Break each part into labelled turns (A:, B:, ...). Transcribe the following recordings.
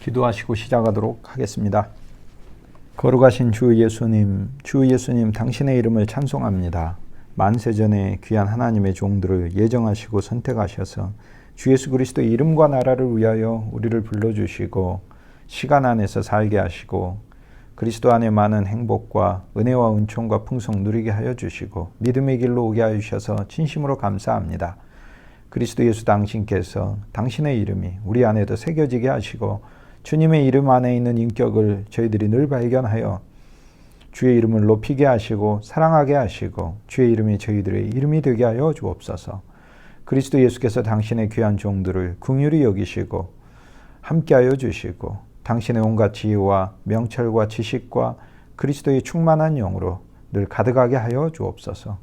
A: 기도하시고 시작하도록 하겠습니다. 거룩하신 주 예수님 당신의 이름을 찬송합니다. 만세전에 귀한 하나님의 종들을 예정하시고 선택하셔서 주 예수 그리스도의 이름과 나라를 위하여 우리를 불러주시고 시간 안에서 살게 하시고 그리스도 안에 많은 행복과 은혜와 은총과 풍성 누리게 하여 주시고 믿음의 길로 오게 하여 주셔서 진심으로 감사합니다. 그리스도 예수 당신께서 당신의 이름이 우리 안에도 새겨지게 하시고 주님의 이름 안에 있는 인격을 저희들이 늘 발견하여 주의 이름을 높이게 하시고 사랑하게 하시고 주의 이름이 저희들의 이름이 되게 하여 주옵소서. 그리스도 예수께서 당신의 귀한 종들을 긍휼히 여기시고 함께하여 주시고 당신의 온갖 지혜와 명철과 지식과 그리스도의 충만한 영으로 늘 가득하게 하여 주옵소서.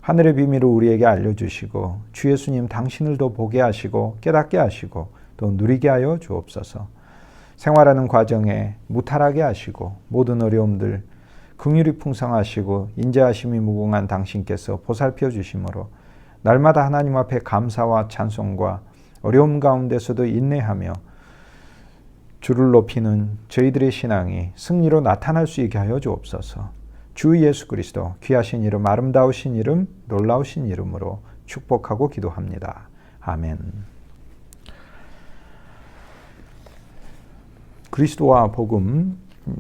A: 하늘의 비밀을 우리에게 알려주시고 주 예수님 당신을 더 보게 하시고 깨닫게 하시고 또 누리게 하여 주옵소서. 생활하는 과정에 무탈하게 하시고 모든 어려움들 긍휼이 풍성하시고 인자하심이 무궁한 당신께서 보살펴 주심으로 날마다 하나님 앞에 감사와 찬송과 어려움 가운데서도 인내하며 주를 높이는 저희들의 신앙이 승리로 나타날 수 있게 하여 주옵소서. 주 예수 그리스도 귀하신 이름, 아름다우신 이름, 놀라우신 이름으로 축복하고 기도합니다. 아멘. 그리스도와 복음,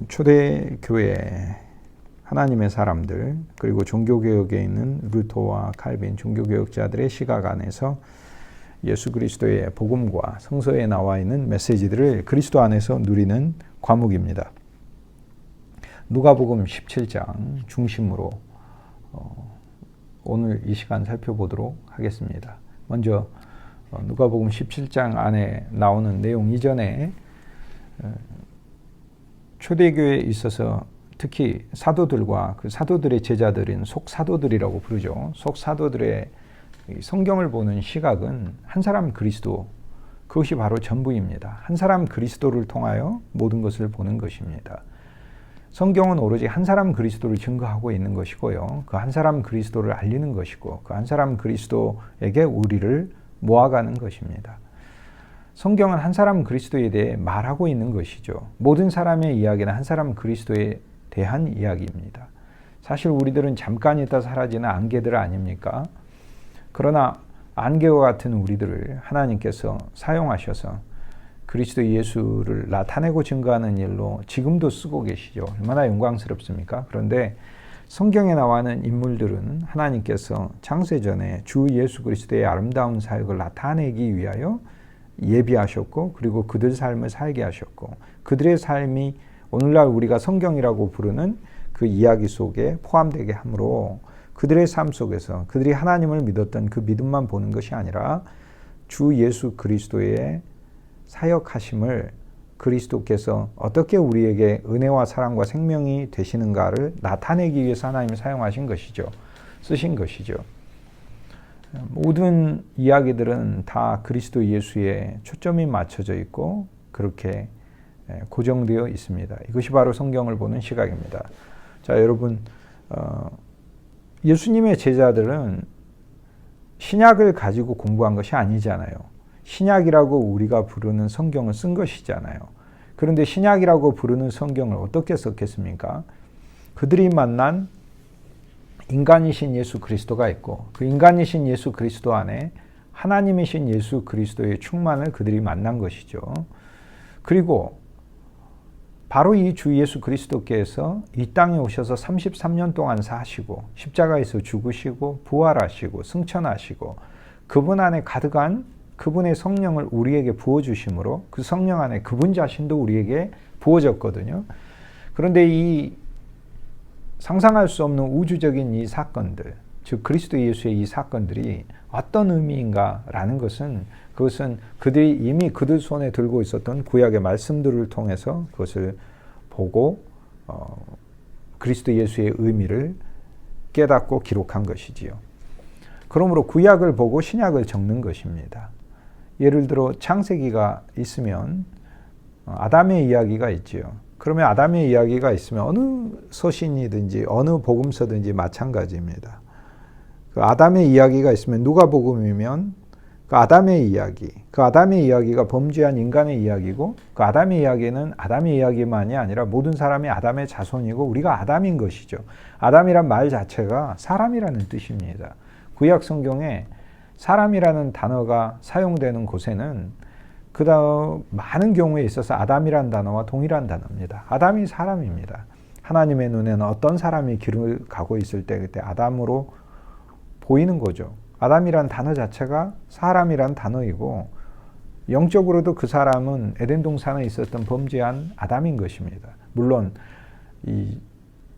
A: 초대교회 하나님의 사람들, 그리고 종교개혁에 있는 루터와 칼빈 종교개혁자들의 시각 안에서 예수 그리스도의 복음과 성서에 나와 있는 메시지들을 그리스도 안에서 누리는 과목입니다. 누가복음 17장 중심으로 오늘 이 시간 살펴보도록 하겠습니다. 먼저 누가복음 17장 안에 나오는 내용 이전에 초대교회에 있어서 특히 사도들과 그 사도들의 제자들인 속사도들이라고 부르죠. 속사도들의 성경을 보는 시각은 한 사람 그리스도, 그것이 바로 전부입니다. 한 사람 그리스도를 통하여 모든 것을 보는 것입니다. 성경은 오로지 한 사람 그리스도를 증거하고 있는 것이고요. 그 한 사람 그리스도를 알리는 것이고 그 한 사람 그리스도에게 우리를 모아가는 것입니다. 성경은 한 사람 그리스도에 대해 말하고 있는 것이죠. 모든 사람의 이야기는 한 사람 그리스도에 대한 이야기입니다. 사실 우리들은 잠깐 있다 사라지는 안개들 아닙니까? 그러나 안개와 같은 우리들을 하나님께서 사용하셔서 그리스도 예수를 나타내고 증거하는 일로 지금도 쓰고 계시죠. 얼마나 영광스럽습니까? 그런데 성경에 나와는 인물들은 하나님께서 창세전에 주 예수 그리스도의 아름다운 사역을 나타내기 위하여 예비하셨고 그리고 그들 삶을 살게 하셨고 그들의 삶이 오늘날 우리가 성경이라고 부르는 그 이야기 속에 포함되게 하므로 그들의 삶 속에서 그들이 하나님을 믿었던 그 믿음만 보는 것이 아니라 주 예수 그리스도의 사역하심을 그리스도께서 어떻게 우리에게 은혜와 사랑과 생명이 되시는가를 나타내기 위해서 하나님이 사용하신 것이죠. 쓰신 것이죠. 모든 이야기들은 다 그리스도 예수에 초점이 맞춰져 있고 그렇게 고정되어 있습니다. 이것이 바로 성경을 보는 시각입니다. 자, 여러분, 예수님의 제자들은 신약을 가지고 공부한 것이 아니잖아요. 신약이라고 우리가 부르는 성경을 쓴 것이잖아요. 그런데 신약이라고 부르는 성경을 어떻게 썼겠습니까? 그들이 만난 인간이신 예수 그리스도가 있고 그 인간이신 예수 그리스도 안에 하나님이신 예수 그리스도의 충만을 그들이 만난 것이죠. 그리고 바로 이 주 예수 그리스도께서 이 땅에 오셔서 33년 동안 사시고 십자가에서 죽으시고 부활하시고 승천하시고 그분 안에 가득한 그분의 성령을 우리에게 부어주심으로 그 성령 안에 그분 자신도 우리에게 부어졌거든요. 그런데 이 상상할 수 없는 우주적인 이 사건들, 즉 그리스도 예수의 이 사건들이 어떤 의미인가라는 것은 그것은 그들이 이미 그들 손에 들고 있었던 구약의 말씀들을 통해서 그것을 보고 그리스도 예수의 의미를 깨닫고 기록한 것이지요. 그러므로 구약을 보고 신약을 적는 것입니다. 예를 들어 창세기가 있으면 아담의 이야기가 있지요. 그러면 아담의 이야기가 있으면 어느 서신이든지 어느 복음서든지 마찬가지입니다. 그 아담의 이야기가 있으면 누가복음이면 그 아담의 이야기, 그 아담의 이야기가 범죄한 인간의 이야기고 그 아담의 이야기는 아담의 이야기만이 아니라 모든 사람이 아담의 자손이고 우리가 아담인 것이죠. 아담이란 말 자체가 사람이라는 뜻입니다. 구약 성경에 사람이라는 단어가 사용되는 곳에는 그다음 많은 경우에 있어서 아담이란 단어와 동일한 단어입니다. 아담이 사람입니다. 하나님의 눈에는 어떤 사람이 길을 가고 있을 때 그때 아담으로 보이는 거죠. 아담이란 단어 자체가 사람이란 단어이고 영적으로도 그 사람은 에덴 동산에 있었던 범죄한 아담인 것입니다. 물론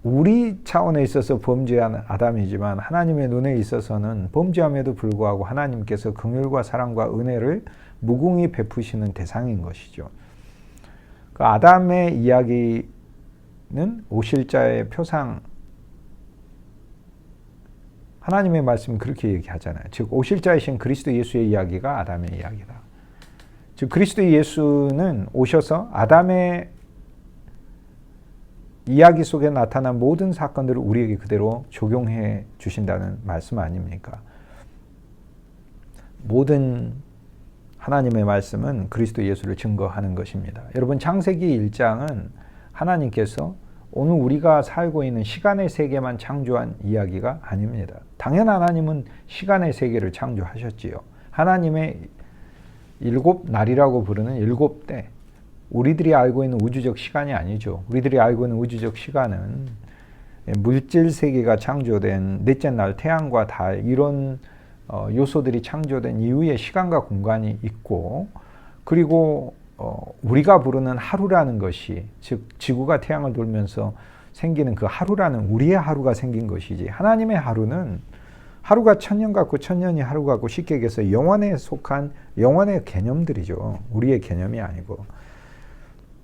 A: 우리 차원에 있어서 범죄한 아담이지만 하나님의 눈에 있어서는 범죄함에도 불구하고 하나님께서 긍휼과 사랑과 은혜를 무궁히 베푸시는 대상인 것이죠. 그 아담의 이야기는 오실자의 표상, 하나님의 말씀은 그렇게 얘기하잖아요. 즉 오실자이신 그리스도 예수의 이야기가 아담의 이야기다. 즉 그리스도 예수는 오셔서 아담의 이야기 속에 나타난 모든 사건들을 우리에게 그대로 적용해 주신다는 말씀 아닙니까? 모든 하나님의 말씀은 그리스도 예수를 증거하는 것입니다. 여러분 창세기 1장은 하나님께서 오늘 우리가 살고 있는 시간의 세계만 창조한 이야기가 아닙니다. 당연 하나님은 시간의 세계를 창조하셨지요. 하나님의 7날이라고 부르는 7때, 우리들이 알고 있는 우주적 시간이 아니죠. 우리들이 알고 있는 우주적 시간은 물질 세계가 창조된 넷째 날 태양과 달 이런 요소들이 창조된 이후에 시간과 공간이 있고, 그리고 우리가 부르는 하루라는 것이, 즉 지구가 태양을 돌면서 생기는 그 하루라는 우리의 하루가 생긴 것이지, 하나님의 하루는 하루가 1000년 같고 1000년이 하루 같고 쉽게 얘기해서 영원에 속한 영원의 개념들이죠. 우리의 개념이 아니고.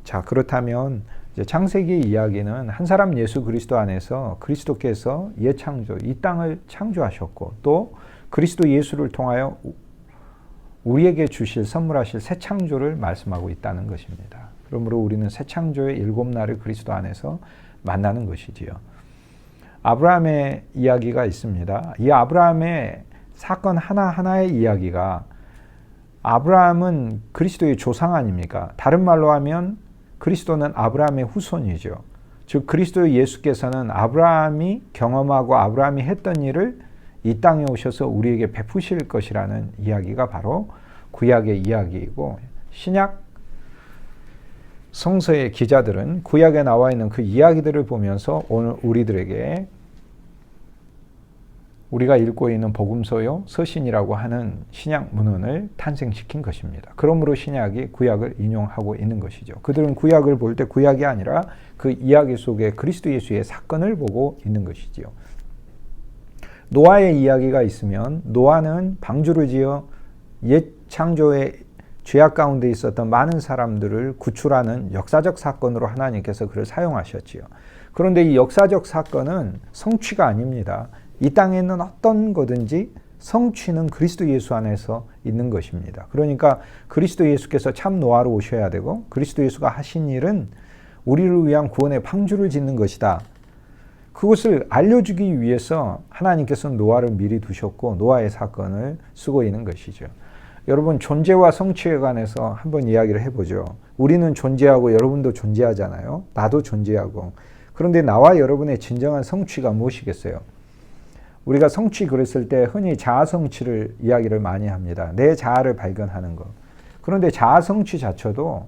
A: 자, 그렇다면 이제 창세기 이야기는 한 사람 예수 그리스도 안에서 그리스도께서 예창조, 이 땅을 창조하셨고 또 그리스도 예수를 통하여 우리에게 주실 선물하실 새 창조를 말씀하고 있다는 것입니다. 그러므로 우리는 새 창조의 7날을 그리스도 안에서 만나는 것이지요. 아브라함의 이야기가 있습니다. 이 아브라함의 사건 하나하나의 이야기가, 아브라함은 그리스도의 조상 아닙니까? 다른 말로 하면 그리스도는 아브라함의 후손이죠. 즉 그리스도 예수께서는 아브라함이 경험하고 아브라함이 했던 일을 이 땅에 오셔서 우리에게 베푸실 것이라는 이야기가 바로 구약의 이야기이고, 신약 성서의 기자들은 구약에 나와 있는 그 이야기들을 보면서 오늘 우리들에게 우리가 읽고 있는 복음서요 서신이라고 하는 신약 문헌을 탄생시킨 것입니다. 그러므로 신약이 구약을 인용하고 있는 것이죠. 그들은 구약을 볼 때 구약이 아니라 그 이야기 속에 그리스도 예수의 사건을 보고 있는 것이지요. 노아의 이야기가 있으면 노아는 방주를 지어 옛 창조의 죄악 가운데 있었던 많은 사람들을 구출하는 역사적 사건으로 하나님께서 그를 사용하셨지요. 그런데 이 역사적 사건은 성취가 아닙니다. 이 땅에 있는 어떤 거든지 성취는 그리스도 예수 안에서 있는 것입니다. 그러니까 그리스도 예수께서 참 노아로 오셔야 되고 그리스도 예수가 하신 일은 우리를 위한 구원의 방주를 짓는 것이다. 그것을 알려주기 위해서 하나님께서는 노아를 미리 두셨고 노아의 사건을 쓰고 있는 것이죠. 여러분 존재와 성취에 관해서 한번 이야기를 해보죠. 우리는 존재하고 여러분도 존재하잖아요. 나도 존재하고. 그런데 나와 여러분의 진정한 성취가 무엇이겠어요? 우리가 성취 그랬을 때 흔히 자아 성취를 이야기를 많이 합니다. 내 자아를 발견하는 것. 그런데 자아 성취 자체도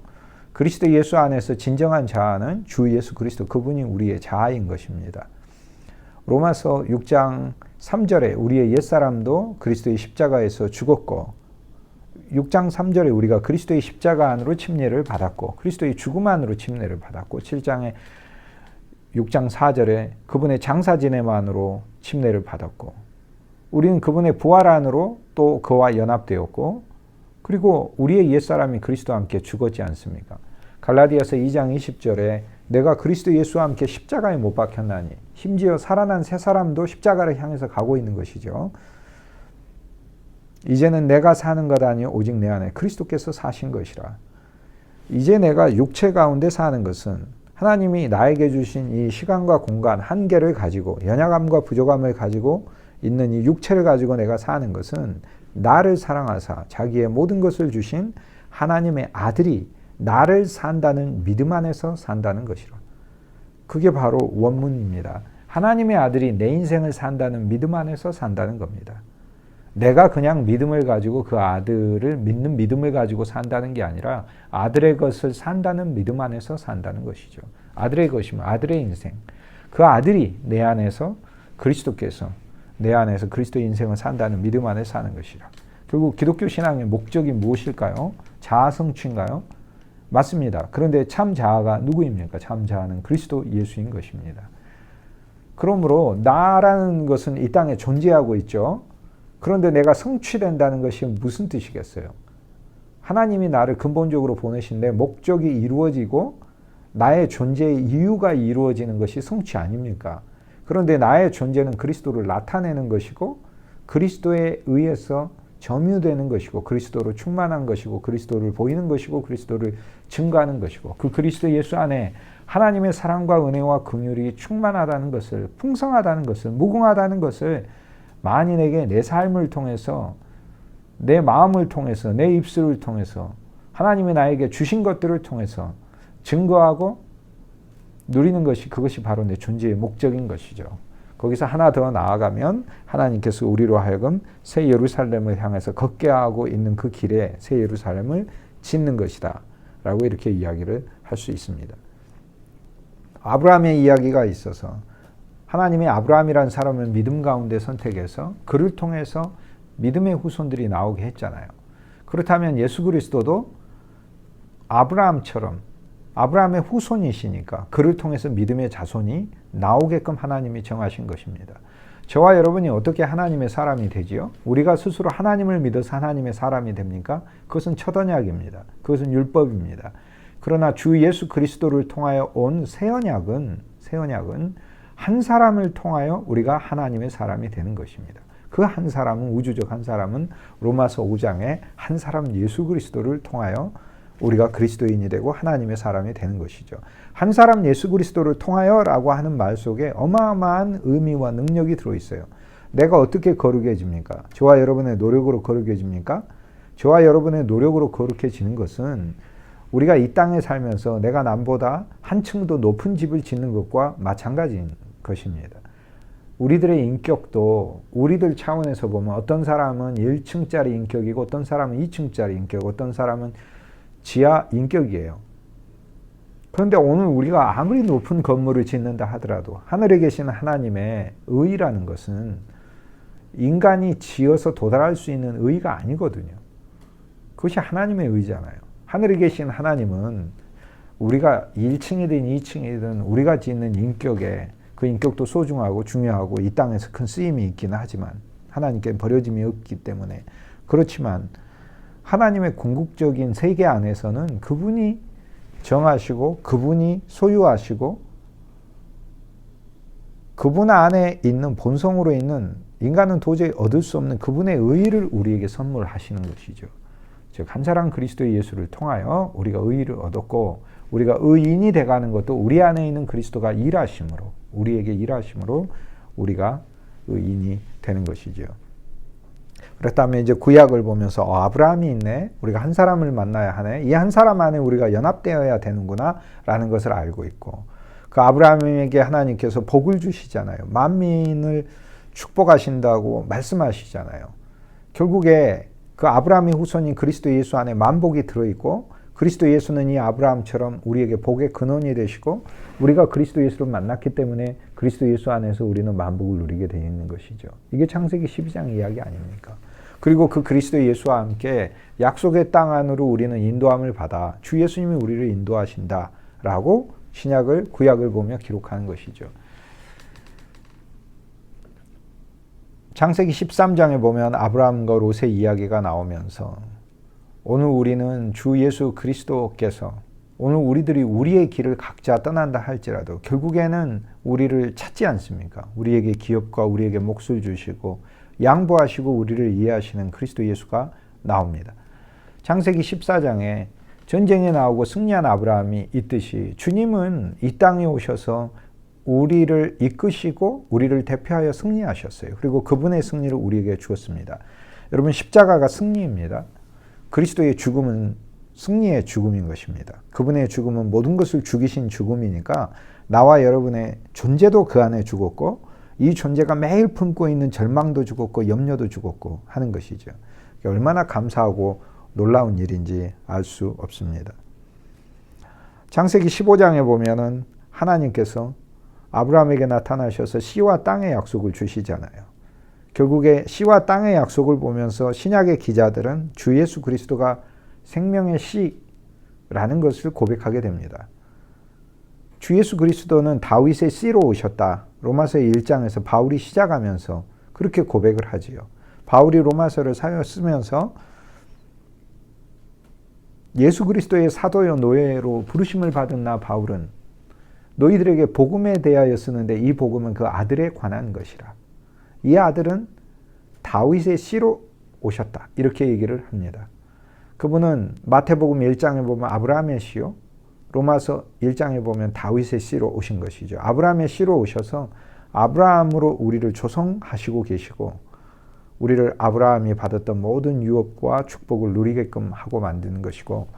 A: 그리스도 예수 안에서 진정한 자아는 주 예수 그리스도, 그분이 우리의 자아인 것입니다. 로마서 6장 3절에 우리의 옛사람도 그리스도의 십자가에서 죽었고, 6장 3절에 우리가 그리스도의 십자가 안으로 침례를 받았고 그리스도의 죽음 안으로 침례를 받았고, 7장에 6장 4절에 그분의 장사지내만으로 침례를 받았고, 우리는 그분의 부활 안으로 또 그와 연합되었고, 그리고 우리의 옛사람이 그리스도와 함께 죽었지 않습니까? 갈라디아서 2장 20절에 내가 그리스도 예수와 함께 십자가에 못 박혔나니, 심지어 살아난 새 사람도 십자가를 향해서 가고 있는 것이죠. 이제는 내가 사는 것 아니요 오직 내 안에 그리스도께서 사신 것이라. 이제 내가 육체 가운데 사는 것은 하나님이 나에게 주신 이 시간과 공간 한계를 가지고 연약함과 부족함을 가지고 있는 이 육체를 가지고 내가 사는 것은 나를 사랑하사 자기의 모든 것을 주신 하나님의 아들이 나를 산다는 믿음 안에서 산다는 것이라. 그게 바로 원문입니다. 하나님의 아들이 내 인생을 산다는 믿음 안에서 산다는 겁니다. 내가 그냥 믿음을 가지고 그 아들을 믿는 믿음을 가지고 산다는 게 아니라 아들의 것을 산다는 믿음 안에서 산다는 것이죠. 아들의 것이면 아들의 인생. 그 아들이 내 안에서 그리스도께서 내 안에서 그리스도의 인생을 산다는 믿음 안에 사는 것이라. 결국 기독교 신앙의 목적이 무엇일까요? 자아 성취인가요? 맞습니다. 그런데 참 자아가 누구입니까? 참 자아는 그리스도 예수인 것입니다. 그러므로 나라는 것은 이 땅에 존재하고 있죠. 그런데 내가 성취된다는 것이 무슨 뜻이겠어요? 하나님이 나를 근본적으로 보내신 내 목적이 이루어지고 나의 존재의 이유가 이루어지는 것이 성취 아닙니까? 그런데 나의 존재는 그리스도를 나타내는 것이고 그리스도에 의해서 점유되는 것이고 그리스도로 충만한 것이고 그리스도를 보이는 것이고 그리스도를 증거하는 것이고 그 그리스도 예수 안에 하나님의 사랑과 은혜와 긍휼이 충만하다는 것을, 풍성하다는 것을, 무궁하다는 것을 만인에게 내 삶을 통해서, 내 마음을 통해서, 내 입술을 통해서 하나님이 나에게 주신 것들을 통해서 증거하고 누리는 것이, 그것이 바로 내 존재의 목적인 것이죠. 거기서 하나 더 나아가면 하나님께서 우리로 하여금 새 예루살렘을 향해서 걷게 하고 있는 그 길에 새 예루살렘을 짓는 것이다 라고 이렇게 이야기를 할 수 있습니다. 아브라함의 이야기가 있어서 하나님이 아브라함이라는 사람을 믿음 가운데 선택해서 그를 통해서 믿음의 후손들이 나오게 했잖아요. 그렇다면 예수 그리스도도 아브라함처럼 아브라함의 후손이시니까 그를 통해서 믿음의 자손이 나오게끔 하나님이 정하신 것입니다. 저와 여러분이 어떻게 하나님의 사람이 되지요? 우리가 스스로 하나님을 믿어서 하나님의 사람이 됩니까? 그것은 첫 언약입니다. 그것은 율법입니다. 그러나 주 예수 그리스도를 통하여 온 새 언약은 한 사람을 통하여 우리가 하나님의 사람이 되는 것입니다. 그 한 사람은, 우주적 한 사람은 로마서 5장에 한 사람 예수 그리스도를 통하여 우리가 그리스도인이 되고 하나님의 사람이 되는 것이죠. 한 사람 예수 그리스도를 통하여라고 하는 말 속에 어마어마한 의미와 능력이 들어있어요. 내가 어떻게 거룩해집니까? 저와 여러분의 노력으로 거룩해집니까? 저와 여러분의 노력으로 거룩해지는 것은 우리가 이 땅에 살면서 내가 남보다 한층 더 높은 집을 짓는 것과 마찬가지인 것입니다. 우리들의 인격도 우리들 차원에서 보면 어떤 사람은 1층짜리 인격이고 어떤 사람은 2층짜리 인격, 어떤 사람은 지하 인격이에요. 그런데 오늘 우리가 아무리 높은 건물을 짓는다 하더라도 하늘에 계신 하나님의 의라는 것은 인간이 지어서 도달할 수 있는 의가 아니거든요. 그것이 하나님의 의잖아요. 하늘에 계신 하나님은 우리가 1층이든 2층이든 우리가 짓는 인격에 그 인격도 소중하고 중요하고 이 땅에서 큰 쓰임이 있기는 하지만 하나님께 버려짐이 없기 때문에 그렇지만 하나님의 궁극적인 세계 안에서는 그분이 정하시고 그분이 소유하시고 그분 안에 있는 본성으로 있는 인간은 도저히 얻을 수 없는 그분의 의의를 우리에게 선물하시는 것이죠. 즉 한 사람 그리스도의 예수를 통하여 우리가 의의를 얻었고 우리가 의인이 돼가는 것도 우리 안에 있는 그리스도가 일하심으로 우리에게 일하심으로 우리가 의인이 되는 것이죠. 그렇다면 이제 구약을 보면서 아브라함이 있네. 우리가 한 사람을 만나야 하네. 이 한 사람 안에 우리가 연합되어야 되는구나 라는 것을 알고 있고 그 아브라함에게 하나님께서 복을 주시잖아요. 만민을 축복하신다고 말씀하시잖아요. 결국에 그 아브라함의 후손인 그리스도 예수 안에 만복이 들어있고 그리스도 예수는 이 아브라함처럼 우리에게 복의 근원이 되시고 우리가 그리스도 예수를 만났기 때문에 그리스도 예수 안에서 우리는 만복을 누리게 되어 있는 것이죠. 이게 창세기 12장 이야기 아닙니까? 그리고 그 그리스도 예수와 함께 약속의 땅 안으로 우리는 인도함을 받아 주 예수님이 우리를 인도하신다라고 신약을 구약을 보며 기록하는 것이죠. 창세기 13장에 보면 아브라함과 롯의 이야기가 나오면서 오늘 우리는 주 예수 그리스도께서 오늘 우리들이 우리의 길을 각자 떠난다 할지라도 결국에는 우리를 찾지 않습니까? 우리에게 기업과 우리에게 몫을 주시고 양보하시고 우리를 이해하시는 그리스도 예수가 나옵니다. 창세기 14장에 전쟁에 나오고 승리한 아브라함이 있듯이 주님은 이 땅에 오셔서 우리를 이끄시고 우리를 대표하여 승리하셨어요. 그리고 그분의 승리를 우리에게 주었습니다. 여러분 십자가가 승리입니다. 그리스도의 죽음은 승리의 죽음인 것입니다. 그분의 죽음은 모든 것을 죽이신 죽음이니까 나와 여러분의 존재도 그 안에 죽었고 이 존재가 매일 품고 있는 절망도 죽었고 염려도 죽었고 하는 것이죠. 얼마나 감사하고 놀라운 일인지 알 수 없습니다. 창세기 15장에 보면은 하나님께서 아브라함에게 나타나셔서 씨와 땅의 약속을 주시잖아요. 결국에 씨와 땅의 약속을 보면서 신약의 기자들은 주 예수 그리스도가 생명의 씨라는 것을 고백하게 됩니다. 주 예수 그리스도는 다윗의 씨로 오셨다. 로마서 1장에서 바울이 시작하면서 그렇게 고백을 하지요. 바울이 로마서를 쓰면서 예수 그리스도의 사도요 노예로 부르심을 받은 나 바울은 너희들에게 복음에 대하여 쓰는데 이 복음은 그 아들에 관한 것이라. 이 아들은 다윗의 씨로 오셨다. 이렇게 얘기를 합니다. 그분은 마태복음 1장에 보면 아브라함의 씨요. 로마서 1장에 보면 다윗의 씨로 오신 것이죠. 아브라함의 씨로 오셔서 아브라함으로 우리를 조성하시고 계시고 우리를 아브라함이 받았던 모든 유업과 축복을 누리게끔 하고 만드는 것이고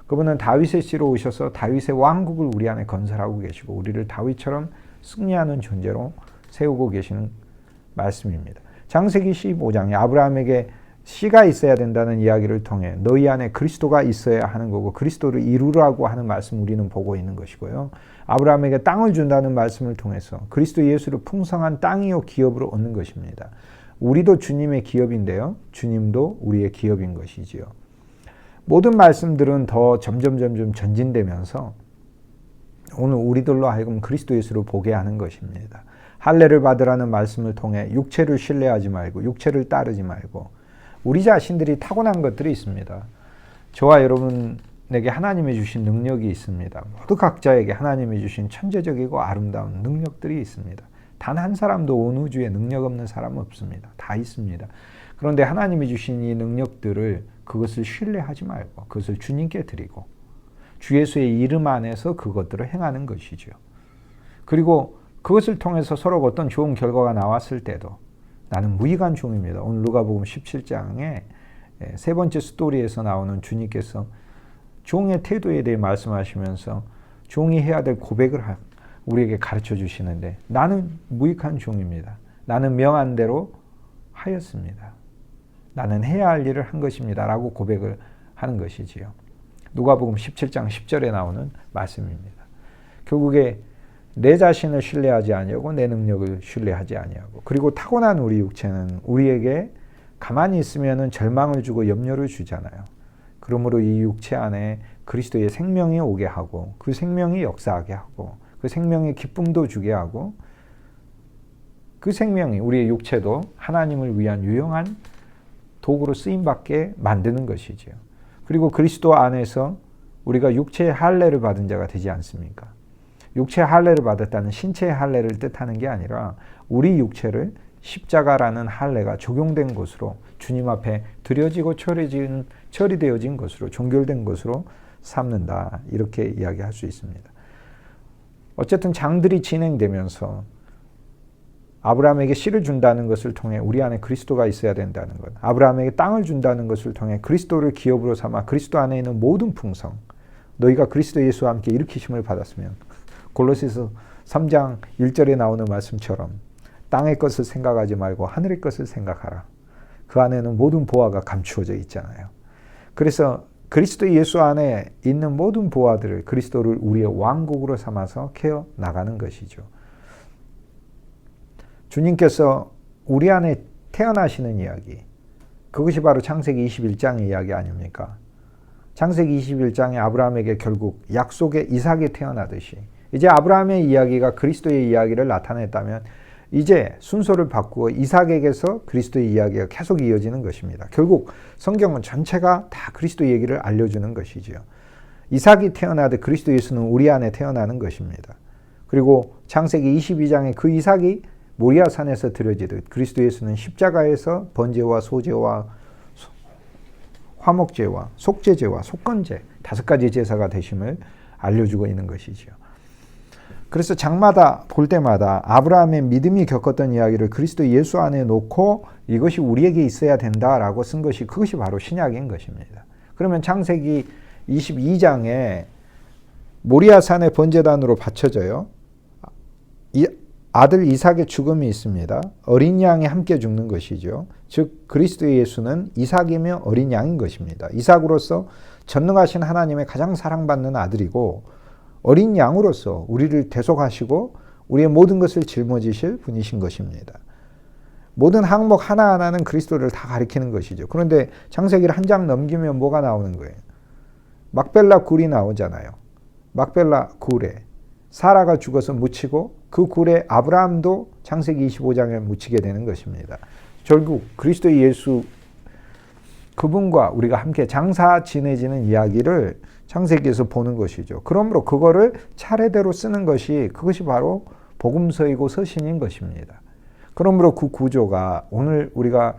A: 그분은 다윗의 씨로 오셔서 다윗의 왕국을 우리 안에 건설하고 계시고 우리를 다윗처럼 승리하는 존재로 세우고 계시는 말씀입니다. 창세기 15장에 아브라함에게 씨가 있어야 된다는 이야기를 통해 너희 안에 그리스도가 있어야 하는 거고 그리스도를 이루라고 하는 말씀 우리는 보고 있는 것이고요. 아브라함에게 땅을 준다는 말씀을 통해서 그리스도 예수를 풍성한 땅이요 기업으로 얻는 것입니다. 우리도 주님의 기업인데요. 주님도 우리의 기업인 것이지요. 모든 말씀들은 더 점점 전진되면서 오늘 우리들로 하여금 그리스도 예수를 보게 하는 것입니다. 할례를 받으라는 말씀을 통해 육체를 신뢰하지 말고 육체를 따르지 말고 우리 자신들이 타고난 것들이 있습니다. 저와 여러분에게 하나님이 주신 능력이 있습니다. 모두 각자에게 하나님이 주신 천재적이고 아름다운 능력들이 있습니다. 단 한 사람도 온 우주에 능력 없는 사람은 없습니다. 다 있습니다. 그런데 하나님이 주신 이 능력들을 그것을 신뢰하지 말고 그것을 주님께 드리고 주 예수의 이름 안에서 그것들을 행하는 것이죠. 그리고 그것을 통해서 서로 어떤 좋은 결과가 나왔을 때도 나는 무익한 종입니다. 오늘 누가복음 17장에 세 번째 스토리에서 나오는 주님께서 종의 태도에 대해 말씀하시면서 종이 해야 될 고백을 우리에게 가르쳐 주시는데 나는 무익한 종입니다. 나는 명한 대로 하였습니다. 나는 해야 할 일을 한 것입니다. 라고 고백을 하는 것이지요. 누가복음 17장 10절에 나오는 말씀입니다. 결국에 내 자신을 신뢰하지 아니하고 내 능력을 신뢰하지 아니하고 그리고 타고난 우리 육체는 우리에게 가만히 있으면은 절망을 주고 염려를 주잖아요. 그러므로 이 육체 안에 그리스도의 생명이 오게 하고 그 생명이 역사하게 하고 그 생명의 기쁨도 주게 하고 그 생명이 우리의 육체도 하나님을 위한 유용한 도구로 쓰임받게 만드는 것이지요. 그리고 그리스도 안에서 우리가 육체의 할례를 받은 자가 되지 않습니까? 육체의 할례를 받았다는 신체의 할례를 뜻하는 게 아니라 우리 육체를 십자가라는 할례가 적용된 것으로 주님 앞에 드려지고 처리되어진 것으로 종결된 것으로 삼는다. 이렇게 이야기할 수 있습니다. 어쨌든 장들이 진행되면서 아브라함에게 씨를 준다는 것을 통해 우리 안에 그리스도가 있어야 된다는 것. 아브라함에게 땅을 준다는 것을 통해 그리스도를 기업으로 삼아 그리스도 안에 있는 모든 풍성. 너희가 그리스도 예수와 함께 일으키심을 받았으면 골로새서 3장 1절에 나오는 말씀처럼 땅의 것을 생각하지 말고 하늘의 것을 생각하라. 그 안에는 모든 보화가 감추어져 있잖아요. 그래서 그리스도 예수 안에 있는 모든 보화들을 그리스도를 우리의 왕국으로 삼아서 캐어 나가는 것이죠. 주님께서 우리 안에 태어나시는 이야기, 그것이 바로 창세기 21장의 이야기 아닙니까? 창세기 21장에 아브라함에게 결국 약속의 이삭이 태어나듯이 이제 아브라함의 이야기가 그리스도의 이야기를 나타냈다면 이제 순서를 바꾸어 이삭에게서 그리스도의 이야기가 계속 이어지는 것입니다. 결국 성경은 전체가 다 그리스도 얘기를 알려주는 것이지요. 이삭이 태어나듯 그리스도 예수는 우리 안에 태어나는 것입니다. 그리고 창세기 22장에 그 이삭이 모리아산에서 드려지듯 그리스도 예수는 십자가에서 번제와 소제와 화목제와 속죄제와 속건제 5가지 제사가 되심을 알려주고 있는 것이지요. 그래서 장마다 볼 때마다 아브라함의 믿음이 겪었던 이야기를 그리스도 예수 안에 놓고 이것이 우리에게 있어야 된다라고 쓴 것이 그것이 바로 신약인 것입니다. 그러면 창세기 22장에 모리아산의 번제단으로 바쳐져요. 이 아들 이삭의 죽음이 있습니다. 어린 양이 함께 죽는 것이죠. 즉 그리스도 예수는 이삭이며 어린 양인 것입니다. 이삭으로서 전능하신 하나님의 가장 사랑받는 아들이고 어린 양으로서 우리를 대속하시고 우리의 모든 것을 짊어지실 분이신 것입니다. 모든 항목 하나하나는 그리스도를 다 가리키는 것이죠. 그런데 창세기를 한 장 넘기면 뭐가 나오는 거예요? 막벨라 굴이 나오잖아요. 막벨라 굴에 사라가 죽어서 묻히고 그 굴에 아브라함도 창세기 25장에 묻히게 되는 것입니다. 결국 그리스도 예수 그분과 우리가 함께 장사 지내지는 이야기를 창세기에서 보는 것이죠. 그러므로 그거를 차례대로 쓰는 것이 그것이 바로 복음서이고 서신인 것입니다. 그러므로 그 구조가 오늘 우리가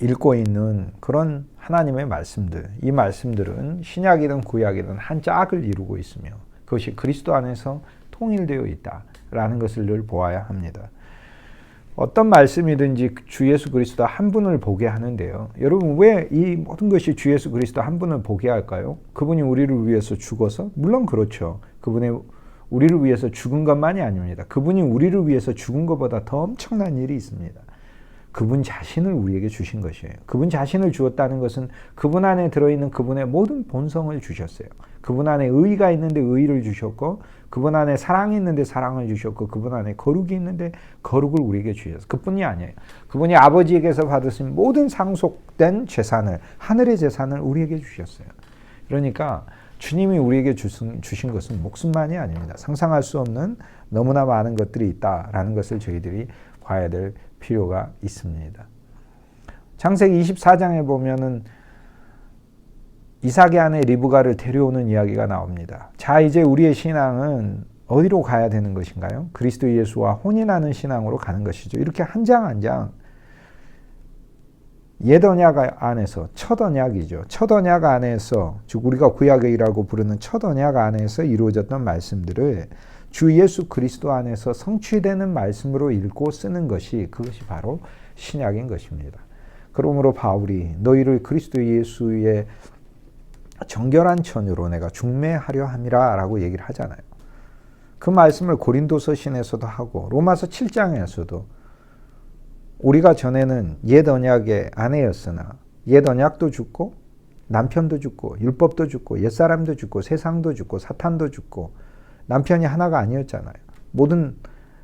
A: 읽고 있는 그런 하나님의 말씀들, 이 말씀들은 신약이든 구약이든 한 짝을 이루고 있으며 그것이 그리스도 안에서 통일되어 있다라는 것을 늘 보아야 합니다. 어떤 말씀이든지 주 예수 그리스도 한 분을 보게 하는데요. 여러분 왜 이 모든 것이 주 예수 그리스도 한 분을 보게 할까요? 그분이 우리를 위해서 죽어서? 물론 그렇죠. 그분의 우리를 위해서 죽은 것만이 아닙니다. 그분이 우리를 위해서 죽은 것보다 더 엄청난 일이 있습니다. 그분 자신을 우리에게 주신 것이에요. 그분 자신을 주었다는 것은 그분 안에 들어있는 그분의 모든 본성을 주셨어요. 그분 안에 의의가 있는데 의의를 주셨고 그분 안에 사랑이 있는데 사랑을 주셨고 그분 안에 거룩이 있는데 거룩을 우리에게 주셨어요. 그뿐이 아니에요. 그분이 아버지에게서 받으신 모든 상속된 재산을 하늘의 재산을 우리에게 주셨어요. 그러니까 주님이 우리에게 주신 것은 목숨만이 아닙니다. 상상할 수 없는 너무나 많은 것들이 있다라는 것을 저희들이 봐야 될 필요가 있습니다. 창세기 24장에 보면은 이삭의 아내 리브가를 데려오는 이야기가 나옵니다. 자, 이제 우리의 신앙은 어디로 가야 되는 것인가요? 그리스도 예수와 혼인하는 신앙으로 가는 것이죠. 이렇게 한 장 한 장 옛 언약 안에서 첫 언약이죠. 첫 언약 안에서 즉 우리가 구약이라고 부르는 첫 언약 안에서 이루어졌던 말씀들을 주 예수 그리스도 안에서 성취되는 말씀으로 읽고 쓰는 것이 그것이 바로 신약인 것입니다. 그러므로 바울이 너희를 그리스도 예수의 정결한 천으로 내가 중매하려 함이라 라고 얘기를 하잖아요. 그 말씀을 고린도서신에서도 하고 로마서 7장에서도 우리가 전에는 옛 언약의 아내였으나 옛 언약도 죽고 남편도 죽고 율법도 죽고 옛사람도 죽고 세상도 죽고 사탄도 죽고 남편이 하나가 아니었잖아요. 모든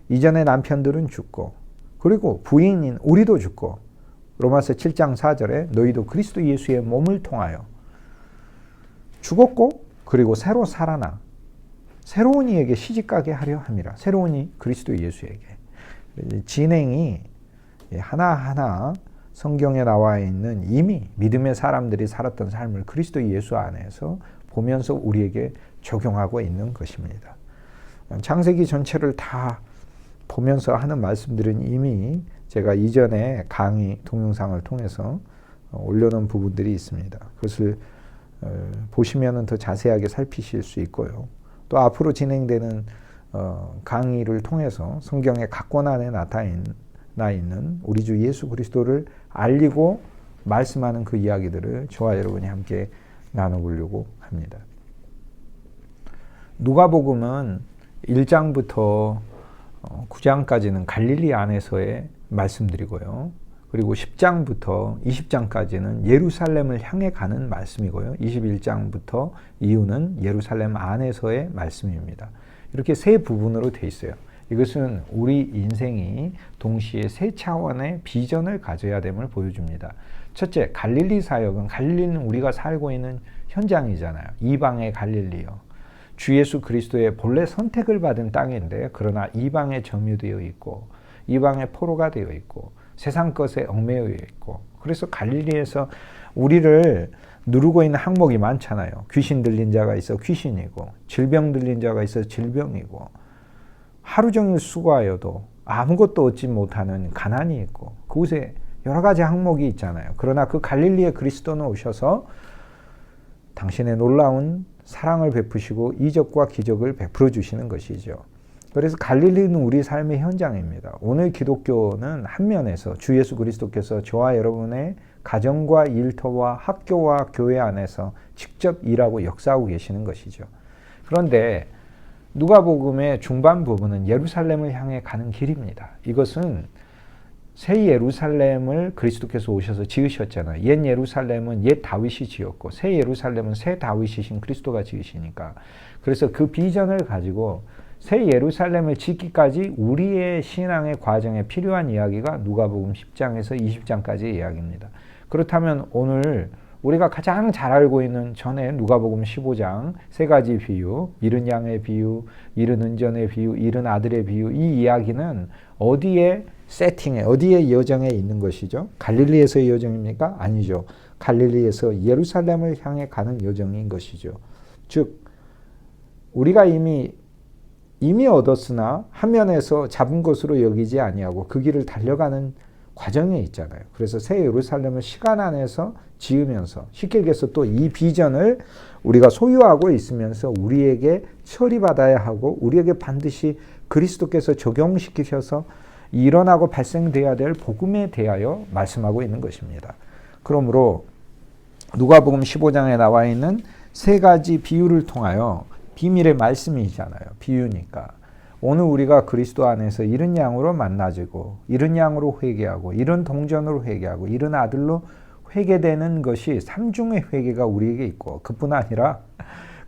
A: 이전의 남편들은 죽고 그리고 부인인 우리도 죽고 로마서 7장 4절에 너희도 그리스도 예수의 몸을 통하여 죽었고 그리고 새로 살아나 새로운 이에게 시집가게 하려 함이라. 새로운 이 그리스도 예수에게. 진행이 하나하나 성경에 나와 있는 이미 믿음의 사람들이 살았던 삶을 그리스도 예수 안에서 보면서 우리에게 적용하고 있는 것입니다. 창세기 전체를 다 보면서 하는 말씀들은 이미 제가 이전에 강의 동영상을 통해서 올려놓은 부분들이 있습니다. 그것을 보시면 더 자세하게 살피실 수 있고요. 또 앞으로 진행되는 강의를 통해서 성경의 각 권 안에 나타나 있는 우리 주 예수 그리스도를 알리고 말씀하는 그 이야기들을 저와 여러분이 함께 나눠보려고 합니다. 누가복음은 1장부터 9장까지는 갈릴리 안에서의 말씀들이고요. 그리고 10장부터 20장까지는 예루살렘을 향해 가는 말씀이고요. 21장부터 이후는 예루살렘 안에서의 말씀입니다. 이렇게 세 부분으로 되어 있어요. 이것은 우리 인생이 동시에 세 차원의 비전을 가져야 됨을 보여줍니다. 첫째, 갈릴리 사역은 갈릴리는 우리가 살고 있는 현장이잖아요. 이방의 갈릴리요. 주 예수 그리스도의 본래 선택을 받은 땅인데 그러나 이방에 점유되어 있고 이방의 포로가 되어 있고 세상 것에 얽매여 있고 그래서 갈릴리에서 우리를 누르고 있는 항목이 많잖아요. 귀신 들린 자가 있어 귀신이고 질병 들린 자가 있어 질병이고 하루 종일 수고하여도 아무것도 얻지 못하는 가난이 있고 그곳에 여러 가지 항목이 있잖아요. 그러나 그 갈릴리에 그리스도는 오셔서 당신의 놀라운 사랑을 베푸시고 이적과 기적을 베풀어 주시는 것이죠. 그래서 갈릴리는 우리 삶의 현장입니다. 오늘 기독교는 한 면에서 주 예수 그리스도께서 저와 여러분의 가정과 일터와 학교와 교회 안에서 직접 일하고 역사하고 계시는 것이죠. 그런데 누가복음의 중반 부분은 예루살렘을 향해 가는 길입니다. 이것은 새 예루살렘을 그리스도께서 오셔서 지으셨잖아요. 옛 예루살렘은 옛 다윗이 지었고 새 예루살렘은 새 다윗이신 그리스도가 지으시니까. 그래서 그 비전을 가지고 새 예루살렘을 짓기까지 우리의 신앙의 과정에 필요한 이야기가 누가복음 10장에서 20장까지의 이야기입니다. 그렇다면 오늘 우리가 가장 잘 알고 있는 전에 누가복음 15장 세 가지 비유, 잃은 양의 비유, 잃은 은전의 비유, 잃은 아들의 비유, 이 이야기는 어디에 세팅에, 어디에 여정에 있는 것이죠? 갈릴리에서의 여정입니까? 아니죠. 갈릴리에서 예루살렘을 향해 가는 여정인 것이죠. 즉 우리가 이미 얻었으나 한 면에서 잡은 것으로 여기지 아니하고 그 길을 달려가는 과정에 있잖아요. 그래서 새 예루살렘을 시간 안에서 지으면서 쉽게 얘기해서 또 이 비전을 우리가 소유하고 있으면서 우리에게 처리받아야 하고 우리에게 반드시 그리스도께서 적용시키셔서 일어나고 발생돼야 될 복음에 대하여 말씀하고 있는 것입니다. 그러므로 누가복음 15장에 나와 있는 세 가지 비유를 통하여 비밀의 말씀이잖아요. 비유니까. 오늘 우리가 그리스도 안에서 잃은 양으로 만나지고 잃은 양으로 회개하고 잃은 동전으로 회개하고 잃은 아들로 회개되는 것이 삼중의 회개가 우리에게 있고 그뿐 아니라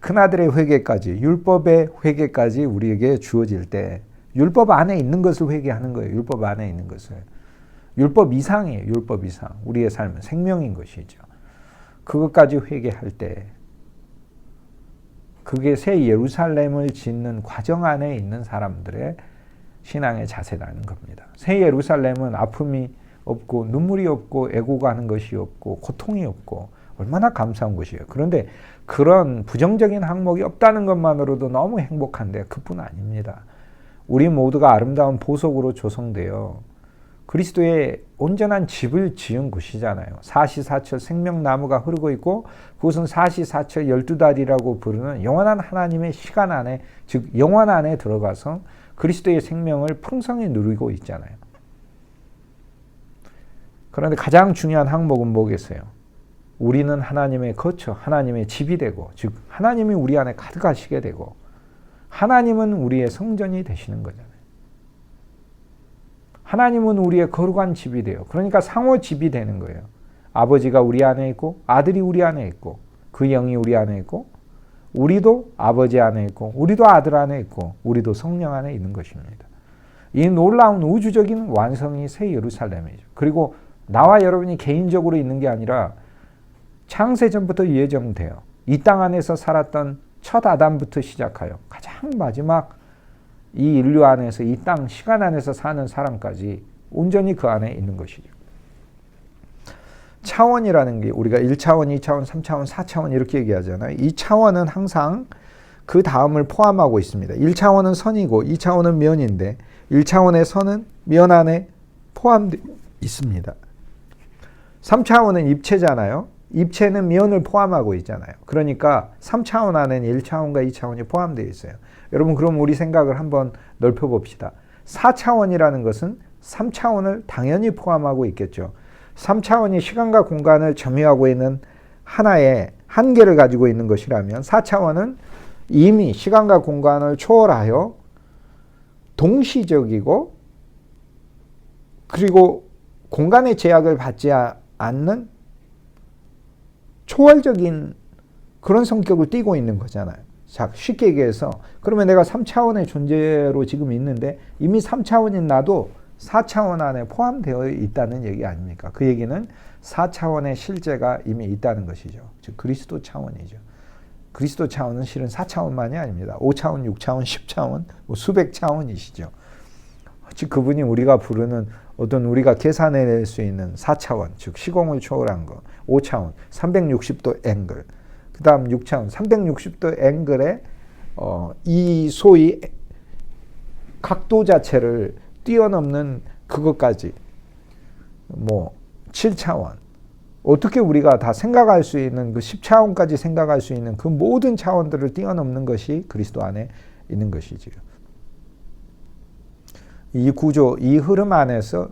A: 큰아들의 회개까지 율법의 회개까지 우리에게 주어질 때 율법 안에 있는 것을 회개하는 거예요. 율법 안에 있는 것을. 율법 이상이에요. 율법 이상. 우리의 삶은 생명인 것이죠. 그것까지 회개할 때 그게 새 예루살렘을 짓는 과정 안에 있는 사람들의 신앙의 자세라는 겁니다. 새 예루살렘은 아픔이 없고 눈물이 없고 애고가 하는 것이 없고 고통이 없고 얼마나 감사한 것이에요. 그런데 그런 부정적인 항목이 없다는 것만으로도 너무 행복한데 그뿐 아닙니다. 우리 모두가 아름다운 보석으로 조성되어 그리스도의 온전한 집을 지은 곳이잖아요. 사시사철 생명나무가 흐르고 있고 그것은 사시사철 12달이라고 부르는 영원한 하나님의 시간 안에 즉 영원 안에 들어가서 그리스도의 생명을 풍성히 누리고 있잖아요. 그런데 가장 중요한 항목은 뭐겠어요? 우리는 하나님의 거처, 하나님의 집이 되고 즉 하나님이 우리 안에 가득하시게 되고 하나님은 우리의 성전이 되시는 거잖아요. 하나님은 우리의 거룩한 집이 돼요. 그러니까 상호 집이 되는 거예요. 아버지가 우리 안에 있고 아들이 우리 안에 있고 그 영이 우리 안에 있고 우리도 아버지 안에 있고 우리도 아들 안에 있고 우리도 성령 안에 있는 것입니다. 이 놀라운 우주적인 완성이 새 예루살렘이죠. 그리고 나와 여러분이 개인적으로 있는 게 아니라 창세전부터 예정돼요. 이 땅 안에서 살았던 첫 아담부터 시작하여 가장 마지막 이 인류 안에서 이 땅 시간 안에서 사는 사람까지 온전히 그 안에 있는 것이죠. 차원이라는 게 우리가 1차원, 2차원, 3차원, 4차원 이렇게 얘기하잖아요. 이 차원은 항상 그 다음을 포함하고 있습니다. 1차원은 선이고 2차원은 면인데 1차원의 선은 면 안에 포함되어 있습니다. 3차원은 입체잖아요. 입체는 면을 포함하고 있잖아요. 그러니까 3차원 안에는 1차원과 2차원이 포함되어 있어요. 여러분 그럼 우리 생각을 한번 넓혀봅시다. 4차원이라는 것은 3차원을 당연히 포함하고 있겠죠. 3차원이 시간과 공간을 점유하고 있는 하나의 한계를 가지고 있는 것이라면 4차원은 이미 시간과 공간을 초월하여 동시적이고 그리고 공간의 제약을 받지 않는 초월적인 그런 성격을 띠고 있는 거잖아요. 자, 쉽게 얘기해서 그러면 내가 3차원의 존재로 지금 있는데 이미 3차원인 나도 4차원 안에 포함되어 있다는 얘기 아닙니까? 그 얘기는 4차원의 실제가 이미 있다는 것이죠. 즉 그리스도 차원이죠. 그리스도 차원은 실은 4차원만이 아닙니다. 5차원, 6차원, 10차원, 수백 차원이시죠. 즉 그분이 우리가 부르는 어떤 우리가 계산해낼 수 있는 4차원, 즉 시공을 초월한 거, 5차원, 360도 앵글, 그 다음 6차원, 360도 앵글의 이 소위 각도 자체를 뛰어넘는 그것까지 7차원, 어떻게 우리가 다 생각할 수 있는 그 10차원까지 생각할 수 있는 그 모든 차원들을 뛰어넘는 것이 그리스도 안에 있는 것이지요. 이 구조, 이 흐름 안에서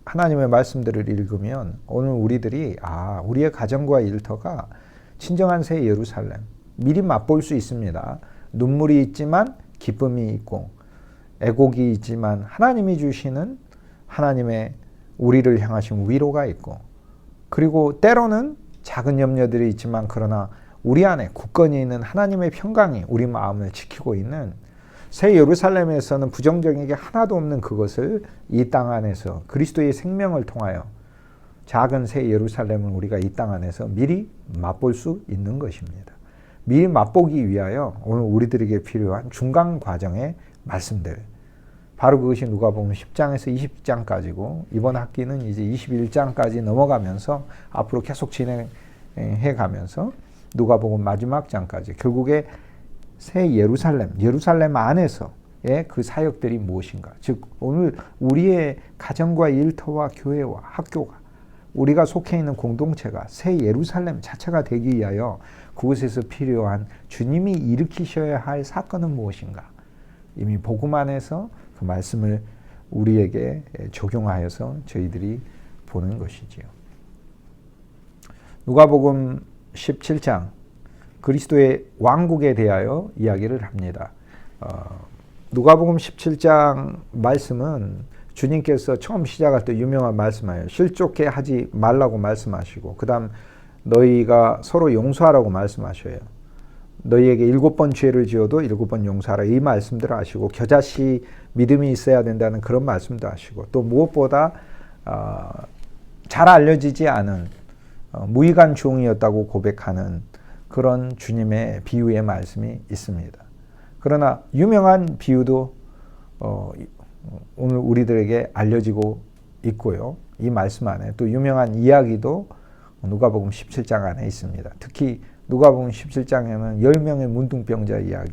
A: 하나님의 말씀들을 읽으면 오늘 우리들이 우리의 가정과 일터가 친정한 새 예루살렘, 미리 맛볼 수 있습니다. 눈물이 있지만 기쁨이 있고 애곡이 있지만 하나님이 주시는 하나님의 우리를 향하신 위로가 있고, 그리고 때로는 작은 염려들이 있지만 그러나 우리 안에 굳건히 있는 하나님의 평강이 우리 마음을 지키고 있는 새 예루살렘에서는 부정적인 게 하나도 없는 그것을 이 땅 안에서 그리스도의 생명을 통하여 작은 새 예루살렘을 우리가 이 땅 안에서 미리 맛볼 수 있는 것입니다. 미리 맛보기 위하여 오늘 우리들에게 필요한 중간 과정의 말씀들, 바로 그것이 누가복음 10장에서 20장까지고 이번 학기는 이제 21장까지 넘어가면서 앞으로 계속 진행해 가면서 누가복음 마지막 장까지 결국에 새 예루살렘 안에서의 그 사역들이 무엇인가. 즉 오늘 우리의 가정과 일터와 교회와 학교가, 우리가 속해 있는 공동체가 새 예루살렘 자체가 되기 위하여 그곳에서 필요한 주님이 일으키셔야 할 사건은 무엇인가. 이미 복음 안에서 그 말씀을 우리에게 적용하여서 저희들이 보는 것이지요. 누가복음 17장 그리스도의 왕국에 대하여 이야기를 합니다. 누가복음 17장 말씀은 주님께서 처음 시작할 때 유명한 말씀이에요. 실족해 하지 말라고 말씀하시고, 그 다음 너희가 서로 용서하라고 말씀하셔요. 너희에게 7번 죄를 지어도 7번 용서하라, 이 말씀들을 하시고, 겨자씨 믿음이 있어야 된다는 그런 말씀도 하시고, 또 무엇보다 잘 알려지지 않은 무의간 종이었다고 고백하는 그런 주님의 비유의 말씀이 있습니다. 그러나 유명한 비유도 오늘 우리들에게 알려지고 있고요. 이 말씀 안에 또 유명한 이야기도 누가복음 17장 안에 있습니다. 특히 누가복음 17장에는 10명의 문둥병자 이야기,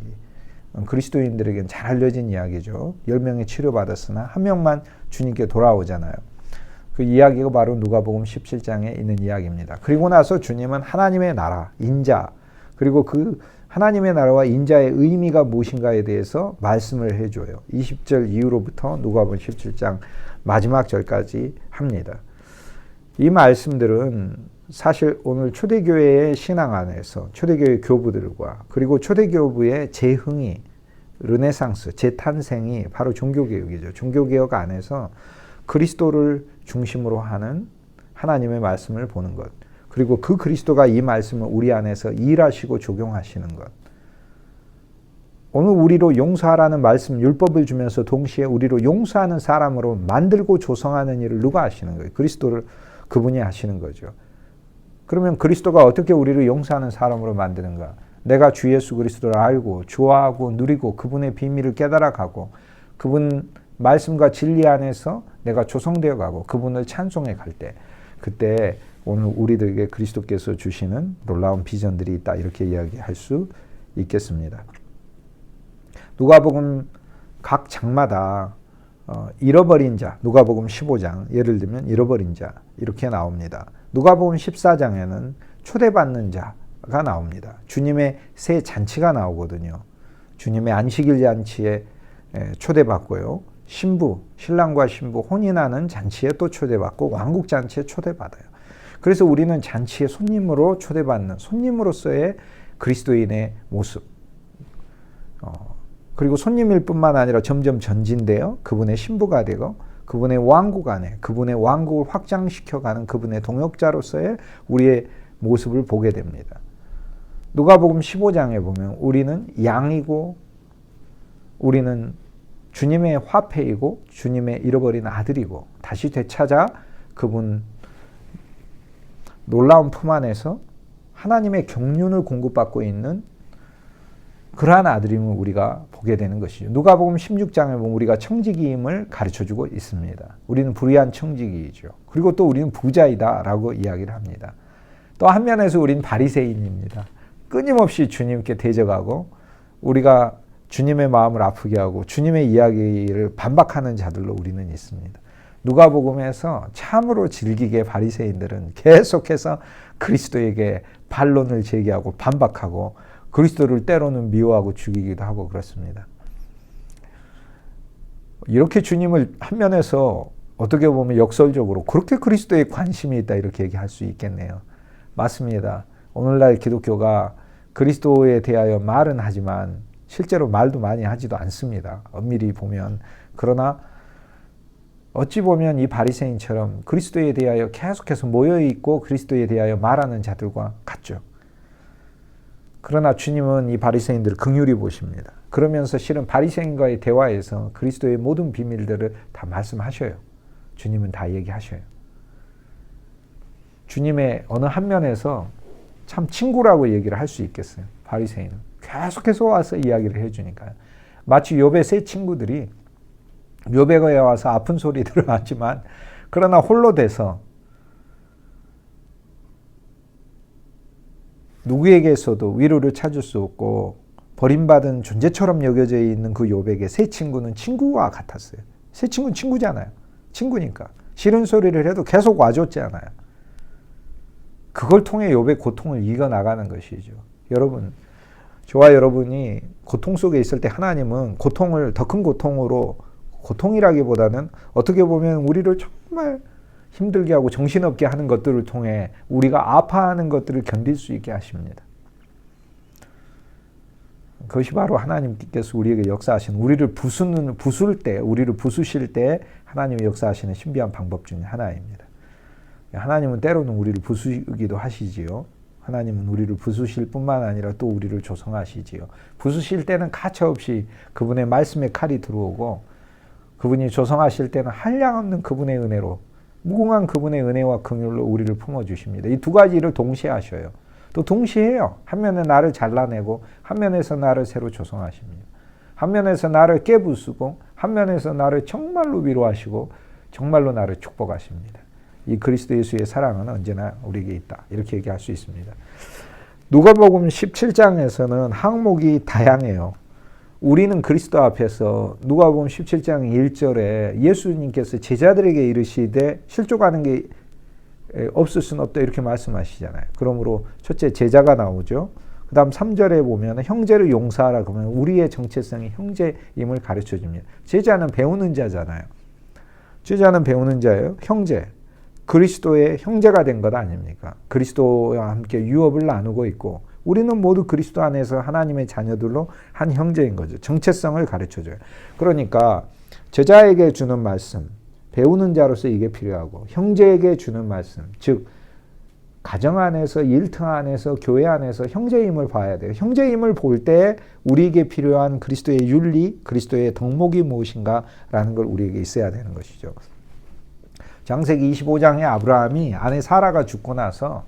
A: 그리스도인들에게는 잘 알려진 이야기죠. 10명이 치료받았으나 한 명만 주님께 돌아오잖아요. 그 이야기가 바로 누가복음 17장에 있는 이야기입니다. 그리고 나서 주님은 하나님의 나라, 인자, 그리고 그 하나님의 나라와 인자의 의미가 무엇인가에 대해서 말씀을 해줘요. 20절 이후로부터 누가복음 17장 마지막 절까지 합니다. 이 말씀들은 사실 오늘 초대교회의 신앙 안에서 초대교회 교부들과 그리고 초대교부의 재흥이, 르네상스, 재탄생이 바로 종교개혁이죠. 종교개혁 안에서 그리스도를 중심으로 하는 하나님의 말씀을 보는 것, 그리고 그 그리스도가 이 말씀을 우리 안에서 일하시고 적용하시는 것. 오늘 우리로 용서하라는 말씀, 율법을 주면서 동시에 우리로 용서하는 사람으로 만들고 조성하는 일을 누가 하시는 거예요? 그리스도를, 그분이 하시는 거죠. 그러면 그리스도가 어떻게 우리를 용서하는 사람으로 만드는가? 내가 주 예수 그리스도를 알고 좋아하고 누리고 그분의 비밀을 깨달아가고 그분 말씀과 진리 안에서 내가 조성되어 가고 그분을 찬송해 갈 때, 그때 오늘 우리들에게 그리스도께서 주시는 놀라운 비전들이 있다, 이렇게 이야기할 수 있겠습니다. 누가복음 각 장마다 잃어버린 자, 누가복음 15장 예를 들면 잃어버린 자 이렇게 나옵니다. 누가복음 14장에는 초대받는 자가 나옵니다. 주님의 새 잔치가 나오거든요. 주님의 안식일 잔치에 초대받고요. 신부, 신랑과 신부 혼인하는 잔치에 또 초대받고 왕국 잔치에 초대받아요. 그래서 우리는 잔치의 손님으로 초대받는 손님으로서의 그리스도인의 모습, 그리고 손님일 뿐만 아니라 점점 전진되어 그분의 신부가 되고 그분의 왕국 안에 그분의 왕국을 확장시켜가는 그분의 동역자로서의 우리의 모습을 보게 됩니다. 누가복음 15장에 보면 우리는 양이고 우리는 주님의 화폐이고 주님의 잃어버린 아들이고 다시 되찾아 그분 놀라운 품 안에서 하나님의 경륜을 공급받고 있는 그러한 아들임을 우리가 보게 되는 것이죠. 누가복음 16장에 보면 우리가 청지기임을 가르쳐주고 있습니다. 우리는 불의한 청지기이죠. 그리고 또 우리는 부자이다라고 이야기를 합니다. 또 한 면에서 우리는 바리새인입니다. 끊임없이 주님께 대적하고 우리가 주님의 마음을 아프게 하고 주님의 이야기를 반박하는 자들로 우리는 있습니다. 누가복음에서 참으로 질기게 바리새인들은 계속해서 그리스도에게 반론을 제기하고 반박하고 그리스도를 때로는 미워하고 죽이기도 하고 그렇습니다. 이렇게 주님을 한 면에서 어떻게 보면 역설적으로 그렇게 그리스도에 관심이 있다 이렇게 얘기할 수 있겠네요. 맞습니다. 오늘날 기독교가 그리스도에 대하여 말은 하지만 실제로 말도 많이 하지도 않습니다. 엄밀히 보면. 그러나 어찌 보면 이 바리새인처럼 그리스도에 대하여 계속해서 모여있고 그리스도에 대하여 말하는 자들과 같죠. 그러나 주님은 이 바리새인들을 긍휼히 보십니다. 그러면서 실은 바리새인과의 대화에서 그리스도의 모든 비밀들을 다 말씀하셔요. 주님은 다 얘기하셔요. 주님의 어느 한 면에서 참 친구라고 얘기를 할 수 있겠어요. 바리새인은 계속해서 와서 이야기를 해주니까요. 마치 욥의 세 친구들이 욥에게 와서 아픈 소리들을 하지만 그러나 홀로 돼서 누구에게서도 위로를 찾을 수 없고 버림받은 존재처럼 여겨져 있는 그 욥에게 세 친구는 친구와 같았어요. 세 친구는 친구잖아요. 친구니까. 싫은 소리를 해도 계속 와줬잖아요. 그걸 통해 욥의 고통을 이겨나가는 것이죠. 여러분, 저와 여러분이 고통 속에 있을 때 하나님은 고통을 더 큰 고통으로, 고통이라기보다는 어떻게 보면 우리를 정말 힘들게 하고 정신없게 하는 것들을 통해 우리가 아파하는 것들을 견딜 수 있게 하십니다. 그것이 바로 하나님께서 우리에게 역사하시는, 우리를 부수실 때 하나님이 역사하시는 신비한 방법 중에 하나입니다. 하나님은 때로는 우리를 부수기도 하시지요. 하나님은 우리를 부수실 뿐만 아니라 또 우리를 조성하시지요. 부수실 때는 가차없이 그분의 말씀의 칼이 들어오고, 그분이 조성하실 때는 한량없는 그분의 은혜로, 무궁한 그분의 은혜와 긍휼로 우리를 품어주십니다. 이 두 가지를 동시에 하셔요. 또 동시에 해요. 한 면에 나를 잘라내고 한 면에서 나를 새로 조성하십니다. 한 면에서 나를 깨부수고 한 면에서 나를 정말로 위로하시고 정말로 나를 축복하십니다. 이 그리스도 예수의 사랑은 언제나 우리에게 있다. 이렇게 얘기할 수 있습니다. 누가복음 17장에서는 항목이 다양해요. 우리는 그리스도 앞에서 누가복음 17장 1절에 예수님께서 제자들에게 이르시되 실족하는 게 없을 수는 없다 이렇게 말씀하시잖아요. 그러므로 첫째 제자가 나오죠. 그 다음 3절에 보면 형제를 용서하라 그러면 우리의 정체성이 형제임을 가르쳐 줍니다. 제자는 배우는 자잖아요. 제자는 배우는 자예요. 형제. 그리스도의 형제가 된 것 아닙니까? 그리스도와 함께 유업을 나누고 있고 우리는 모두 그리스도 안에서 하나님의 자녀들로 한 형제인 거죠. 정체성을 가르쳐줘요. 그러니까 제자에게 주는 말씀, 배우는 자로서 이게 필요하고 형제에게 주는 말씀, 즉 가정 안에서, 일터 안에서, 교회 안에서 형제임을 봐야 돼요. 형제임을 볼 때 우리에게 필요한 그리스도의 윤리, 그리스도의 덕목이 무엇인가라는 걸 우리에게 있어야 되는 것이죠. 창세기 25장에 아브라함이 아내 사라가 죽고 나서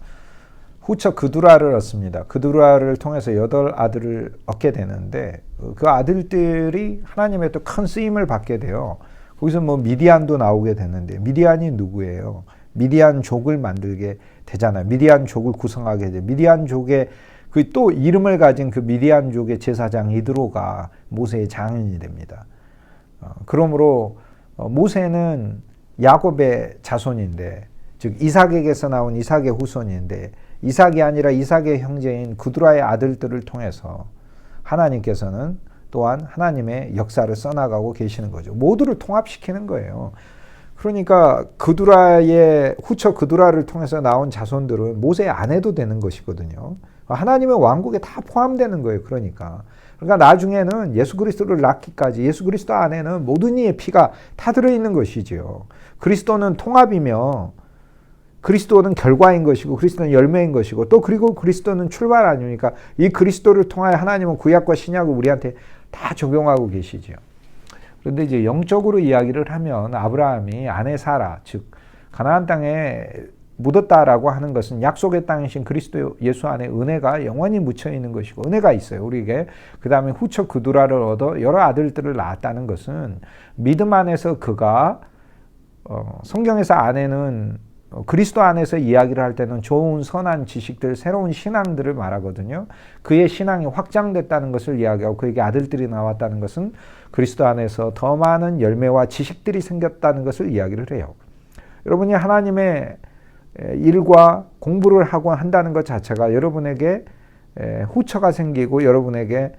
A: 후처 그두라를 얻습니다. 그두라를 통해서 8 아들을 얻게 되는데 그 아들들이 하나님의 또 큰 쓰임을 받게 돼요. 거기서 뭐 미디안도 나오게 되는데 미디안이 누구예요? 미디안족을 만들게 되잖아요. 미디안족을 구성하게 돼. 미디안족의 그 또 이름을 가진 그 미디안족의 제사장 이드로가 모세의 장인이 됩니다. 그러므로 모세는 야곱의 자손인데, 즉 이삭에게서 나온 이삭의 후손인데 이삭이 아니라 이삭의 형제인 그두라의 아들들을 통해서 하나님께서는 또한 하나님의 역사를 써나가고 계시는 거죠. 모두를 통합시키는 거예요. 그러니까 그두라의 후처 그두라를 통해서 나온 자손들은 모세의 아내도 되는 것이거든요. 하나님의 왕국에 다 포함되는 거예요. 그러니까 나중에는 예수 그리스도를 낳기까지 예수 그리스도 안에는 모든 이의 피가 다 들어있는 것이지요. 그리스도는 통합이며 그리스도는 결과인 것이고 그리스도는 열매인 것이고 또 그리고 그리스도는 출발 아닙니까? 이 그리스도를 통하여 하나님은 구약과 신약을 우리한테 다 적용하고 계시죠. 그런데 이제 영적으로 이야기를 하면 아브라함이 아내 사라, 즉 가나안 땅에 묻었다라고 하는 것은 약속의 땅이신 그리스도 예수 안에 은혜가 영원히 묻혀 있는 것이고 은혜가 있어요. 우리에게. 그 다음에 후처 그두라를 얻어 여러 아들들을 낳았다는 것은 믿음 안에서 그가 성경에서 아내는 그리스도 안에서 이야기를 할 때는 좋은 선한 지식들, 새로운 신앙들을 말하거든요. 그의 신앙이 확장됐다는 것을 이야기하고 그에게 아들들이 나왔다는 것은 그리스도 안에서 더 많은 열매와 지식들이 생겼다는 것을 이야기를 해요. 여러분이 하나님의 일과 공부를 하고 한다는 것 자체가 여러분에게 후처가 생기고 여러분에게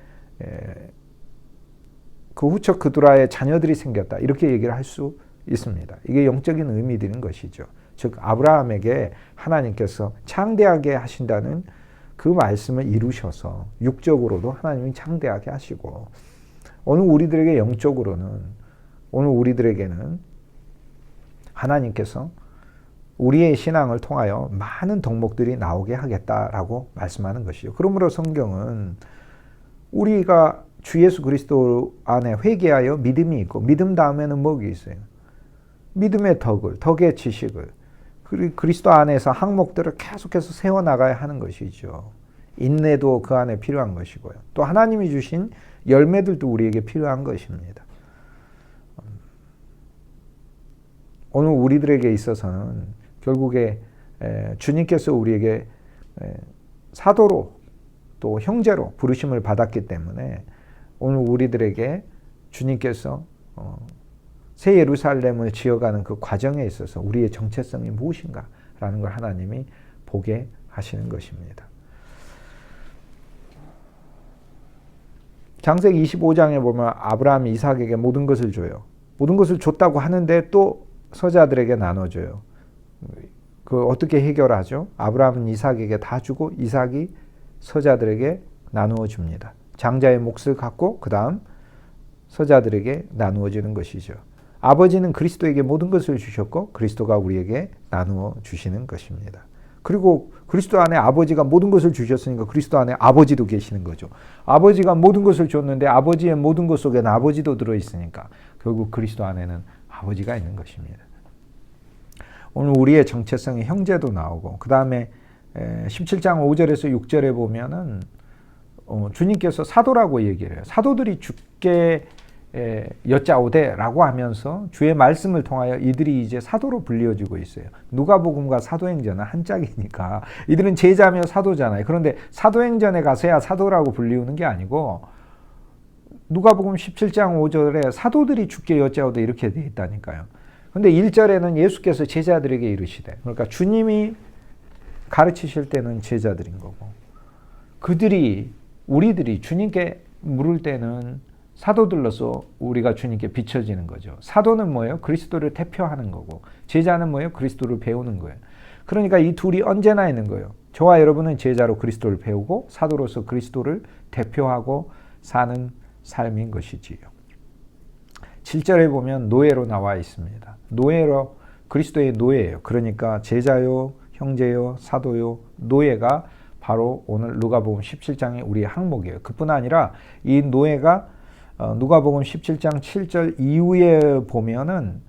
A: 그 후처 그두라의 자녀들이 생겼다. 이렇게 얘기를 할 수 있습니다. 이게 영적인 의미들인 것이죠. 즉 아브라함에게 하나님께서 창대하게 하신다는 그 말씀을 이루셔서 육적으로도 하나님이 창대하게 하시고 오늘 우리들에게 영적으로는 오늘 우리들에게는 하나님께서 우리의 신앙을 통하여 많은 덕목들이 나오게 하겠다라고 말씀하는 것이죠. 그러므로 성경은 우리가 주 예수 그리스도 안에 회개하여 믿음이 있고 믿음 다음에는 뭐가 있어요? 믿음의 덕을, 덕의 지식을 그리스도 안에서 항목들을 계속해서 세워나가야 하는 것이죠. 인내도 그 안에 필요한 것이고요. 또 하나님이 주신 열매들도 우리에게 필요한 것입니다. 오늘 우리들에게 있어서는 결국에 주님께서 우리에게 사도로 또 형제로 부르심을 받았기 때문에 오늘 우리들에게 주님께서 새 예루살렘을 지어가는 그 과정에 있어서 우리의 정체성이 무엇인가라는 걸 하나님이 보게 하시는 것입니다. 창세기 25장에 보면 아브라함이 이삭에게 모든 것을 줘요. 모든 것을 줬다고 하는데 또 서자들에게 나눠줘요. 그 어떻게 해결하죠? 아브라함은 이삭에게 다 주고 이삭이 서자들에게 나누어 줍니다. 장자의 몫을 갖고 그 다음 서자들에게 나누어 주는 것이죠. 아버지는 그리스도에게 모든 것을 주셨고 그리스도가 우리에게 나누어 주시는 것입니다. 그리고 그리스도 안에 아버지가 모든 것을 주셨으니까 그리스도 안에 아버지도 계시는 거죠. 아버지가 모든 것을 줬는데 아버지의 모든 것 속에는 아버지도 들어있으니까 결국 그리스도 안에는 아버지가 있는 것입니다. 오늘 우리의 정체성의 형제도 나오고 그 다음에 17장 5절에서 6절에 보면은 주님께서 사도라고 얘기를 해요. 사도들이 주께 여짜오되라고 하면서 주의 말씀을 통하여 이들이 이제 사도로 불려지고 있어요. 누가복음과 사도행전은 한 짝이니까 이들은 제자며 사도잖아요. 그런데 사도행전에 가서야 사도라고 불리우는 게 아니고 누가복음 17장 5절에 사도들이 주께 여짜오되 이렇게 돼 있다니까요. 그런데 1절에는 예수께서 제자들에게 이르시되 그러니까 주님이 가르치실 때는 제자들인 거고 우리들이 주님께 물을 때는 사도들로서 우리가 주님께 비춰지는 거죠. 사도는 뭐예요? 그리스도를 대표하는 거고 제자는 뭐예요? 그리스도를 배우는 거예요. 그러니까 이 둘이 언제나 있는 거예요. 저와 여러분은 제자로 그리스도를 배우고 사도로서 그리스도를 대표하고 사는 삶인 것이지요. 7절에 보면 노예로 나와 있습니다. 노예로 그리스도의 노예예요. 그러니까 제자요, 형제요, 사도요, 노예가 바로 오늘 누가복음 17장의 우리의 항목이에요. 그뿐 아니라 이 노예가 누가복음 17장 7절 이후에 보면은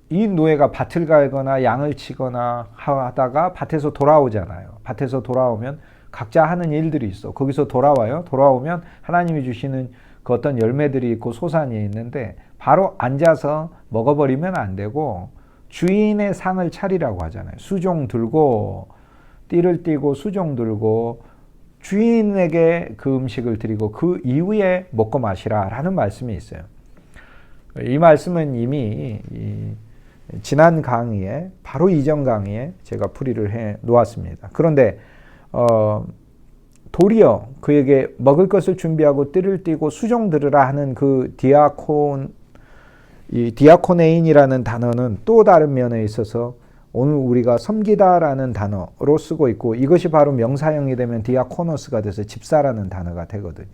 A: 이 노예가 밭을 갈거나 양을 치거나 하다가 밭에서 돌아오잖아요. 밭에서 돌아오면 각자 하는 일들이 있어. 거기서 돌아와요. 돌아오면 하나님이 주시는 그 어떤 열매들이 있고 소산이 있는데 바로 앉아서 먹어버리면 안 되고 주인의 상을 차리라고 하잖아요. 수종 들고 띠를 띠고 수종 들고 주인에게 그 음식을 드리고 그 이후에 먹고 마시라 라는 말씀이 있어요. 이 말씀은 이미 지난 강의에 바로 이전 강의에 제가 풀이를 해 놓았습니다. 그런데 도리어 그에게 먹을 것을 준비하고 띠를 띠고 수종 들으라 하는 그 디아코네인이라는 단어는 또 다른 면에 있어서 오늘 우리가 섬기다라는 단어로 쓰고 있고 이것이 바로 명사형이 되면 디아코노스가 돼서 집사라는 단어가 되거든요.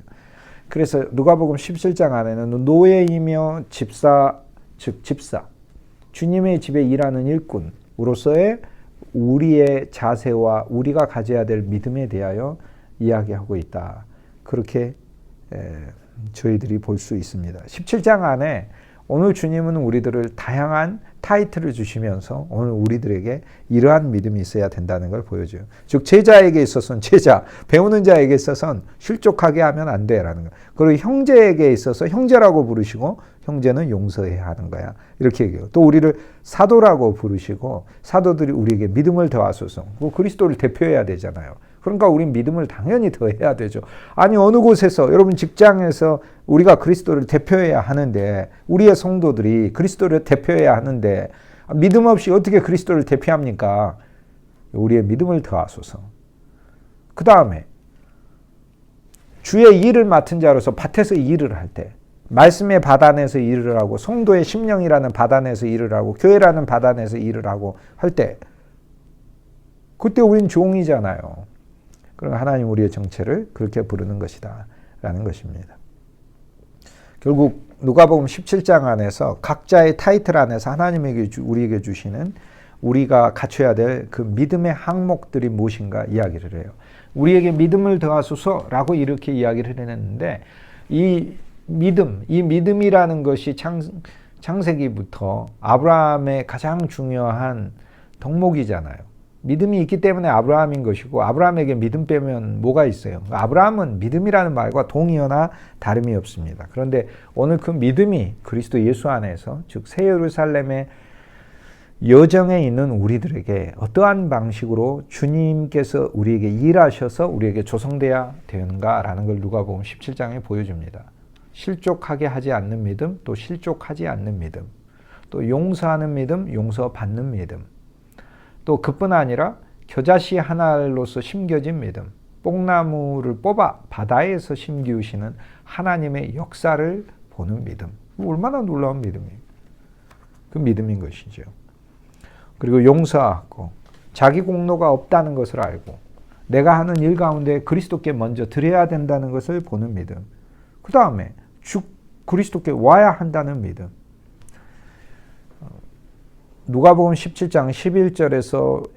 A: 그래서 누가복음 17장 안에는 노예이며 집사, 즉 집사, 주님의 집에 일하는 일꾼으로서의 우리의 자세와 우리가 가져야 될 믿음에 대하여 이야기하고 있다. 그렇게 저희들이 볼 수 있습니다. 17장 안에 오늘 주님은 우리들을 다양한 타이틀을 주시면서 오늘 우리들에게 이러한 믿음이 있어야 된다는 걸 보여줘요. 즉 제자에게 있어서는 제자, 배우는 자에게 있어서는 실족하게 하면 안 돼라는 거예요. 그리고 형제에게 있어서 형제라고 부르시고 형제는 용서해야 하는 거야. 이렇게 얘기해요. 또 우리를 사도라고 부르시고 사도들이 우리에게 믿음을 더하소서. 그리스도를 대표해야 되잖아요. 그러니까 우린 믿음을 당연히 더해야 되죠. 아니 어느 곳에서 여러분 직장에서 우리가 그리스도를 대표해야 하는데 우리의 성도들이 그리스도를 대표해야 하는데 믿음 없이 어떻게 그리스도를 대표합니까? 우리의 믿음을 더하소서. 그 다음에 주의 일을 맡은 자로서 밭에서 일을 할 때 말씀의 밭 안에서 일을 하고 성도의 심령이라는 밭 안에서 일을 하고 교회라는 밭 안에서 일을 하고 할 때 그때 우린 종이잖아요. 그럼 하나님 우리의 정체를 그렇게 부르는 것이다 라는 것입니다. 결국 누가복음 17장 안에서 각자의 타이틀 안에서 하나님에게 우리에게 주시는 우리가 갖춰야 될 그 믿음의 항목들이 무엇인가 이야기를 해요. 우리에게 믿음을 더하소서라고 이렇게 이야기를 해냈는데 이 믿음이라는 것이 창세기부터 아브라함의 가장 중요한 덕목이잖아요. 믿음이 있기 때문에 아브라함인 것이고 아브라함에게 믿음 빼면 뭐가 있어요? 아브라함은 믿음이라는 말과 동의어나 다름이 없습니다. 그런데 오늘 그 믿음이 그리스도 예수 안에서 즉 새 예루살렘의 여정에 있는 우리들에게 어떠한 방식으로 주님께서 우리에게 일하셔서 우리에게 조성돼야 되는가라는 걸 누가복음 17장에 보여줍니다. 실족하게 하지 않는 믿음, 또 실족하지 않는 믿음, 또 용서하는 믿음, 용서받는 믿음, 또 그뿐 아니라 겨자씨 하나로서 심겨진 믿음, 뽕나무를 뽑아 바다에서 심기우시는 하나님의 역사를 보는 믿음. 얼마나 놀라운 믿음이에요. 그 믿음인 것이죠. 그리고 용서하고 자기 공로가 없다는 것을 알고 내가 하는 일 가운데 그리스도께 먼저 드려야 된다는 것을 보는 믿음. 그 다음에 그리스도께 와야 한다는 믿음. 누가복음 17장 11절에서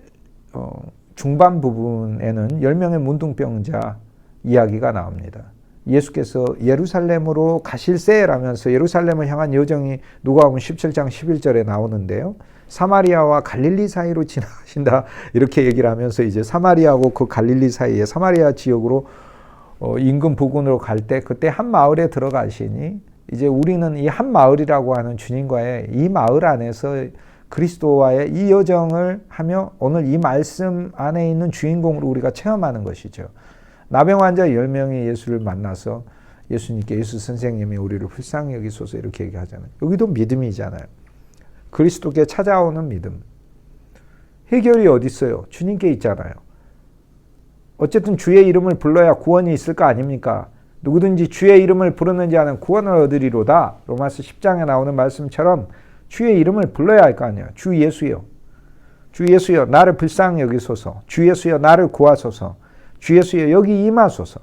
A: 중반 부분에는 10명의 문둥병자 이야기가 나옵니다. 예수께서 예루살렘으로 가실세라면서 예루살렘을 향한 여정이 누가복음 17장 11절에 나오는데요. 사마리아와 갈릴리 사이로 지나가신다 이렇게 얘기를 하면서 이제 사마리아하고 그 갈릴리 사이에 사마리아 지역으로 인근 부근으로 갈 때 그때 한 마을에 들어가시니 이제 우리는 이 한 마을이라고 하는 주님과의 이 마을 안에서 그리스도와의 이 여정을 하며 오늘 이 말씀 안에 있는 주인공으로 우리가 체험하는 것이죠. 나병 환자 10명이 예수를 만나서 예수님께 예수 선생님이 우리를 불쌍히 여기소서 이렇게 얘기하잖아요. 여기도 믿음이잖아요. 그리스도께 찾아오는 믿음. 해결이 어디 있어요? 주님께 있잖아요. 어쨌든 주의 이름을 불러야 구원이 있을 거 아닙니까? 누구든지 주의 이름을 부르는 자는 구원을 얻으리로다. 로마서 10장에 나오는 말씀처럼 주의 이름을 불러야 할 거 아니에요. 주 예수여. 주 예수여 나를 불쌍히 여기소서. 주 예수여 나를 구하소서. 주 예수여 여기 임하소서.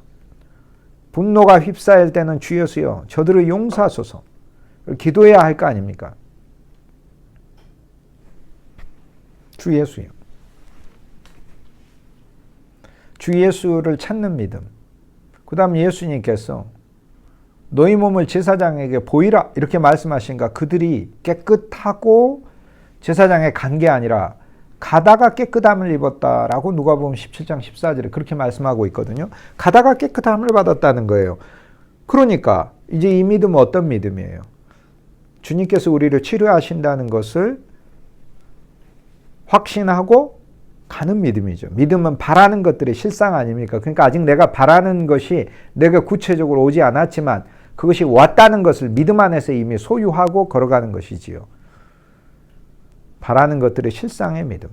A: 분노가 휩싸일 때는 주 예수여 저들을 용서하소서. 기도해야 할 거 아닙니까? 주 예수요. 주 예수를 찾는 믿음. 그 다음 예수님께서 너희 몸을 제사장에게 보이라 이렇게 말씀하신가 그들이 깨끗하고 제사장에 간 게 아니라 가다가 깨끗함을 입었다라고 누가복음 17장 14절에 그렇게 말씀하고 있거든요. 가다가 깨끗함을 받았다는 거예요. 그러니까 이제 이 믿음은 어떤 믿음이에요? 주님께서 우리를 치료하신다는 것을 확신하고 가는 믿음이죠. 믿음은 바라는 것들의 실상 아닙니까? 그러니까 아직 내가 바라는 것이 내가 구체적으로 오지 않았지만 그것이 왔다는 것을 믿음 안에서 이미 소유하고 걸어가는 것이지요. 바라는 것들의 실상의 믿음,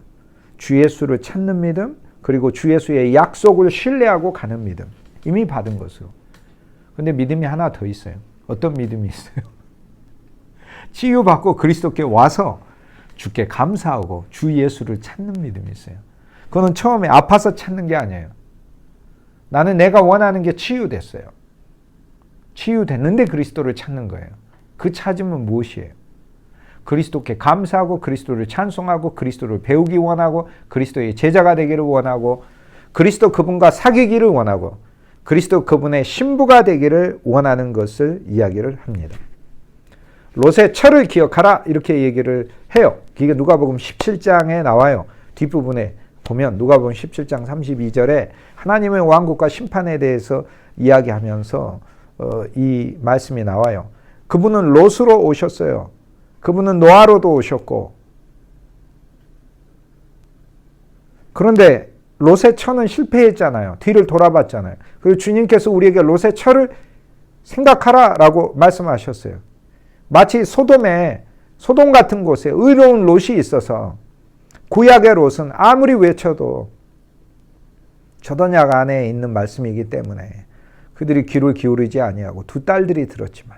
A: 주 예수를 찾는 믿음, 그리고 주 예수의 약속을 신뢰하고 가는 믿음, 이미 받은 것으로. 근데 믿음이 하나 더 있어요. 어떤 믿음이 있어요? 치유받고 그리스도께 와서 주께 감사하고 주 예수를 찾는 믿음이 있어요. 그거는 처음에 아파서 찾는 게 아니에요. 나는 내가 원하는 게 치유됐어요. 치유됐는데 그리스도를 찾는 거예요. 그 찾음은 무엇이에요? 그리스도께 감사하고 그리스도를 찬송하고 그리스도를 배우기 원하고 그리스도의 제자가 되기를 원하고 그리스도 그분과 사귀기를 원하고 그리스도 그분의 신부가 되기를 원하는 것을 이야기를 합니다. 롯의 철을 기억하라 이렇게 얘기를 해요. 이게 누가복음 17장에 나와요. 뒷부분에 보면 누가복음 17장 32절에 하나님의 왕국과 심판에 대해서 이야기하면서 이 말씀이 나와요. 그분은 롯으로 오셨어요. 그분은 노아로도 오셨고, 그런데 롯의 처는 실패했잖아요. 뒤를 돌아봤잖아요. 그리고 주님께서 우리에게 롯의 처를 생각하라 라고 말씀하셨어요. 마치 소돔 같은 곳에 의로운 롯이 있어서 구약의 롯은 아무리 외쳐도 저더냐 안에 있는 말씀이기 때문에 그들이 귀를 기울이지 아니하고 두 딸들이 들었지만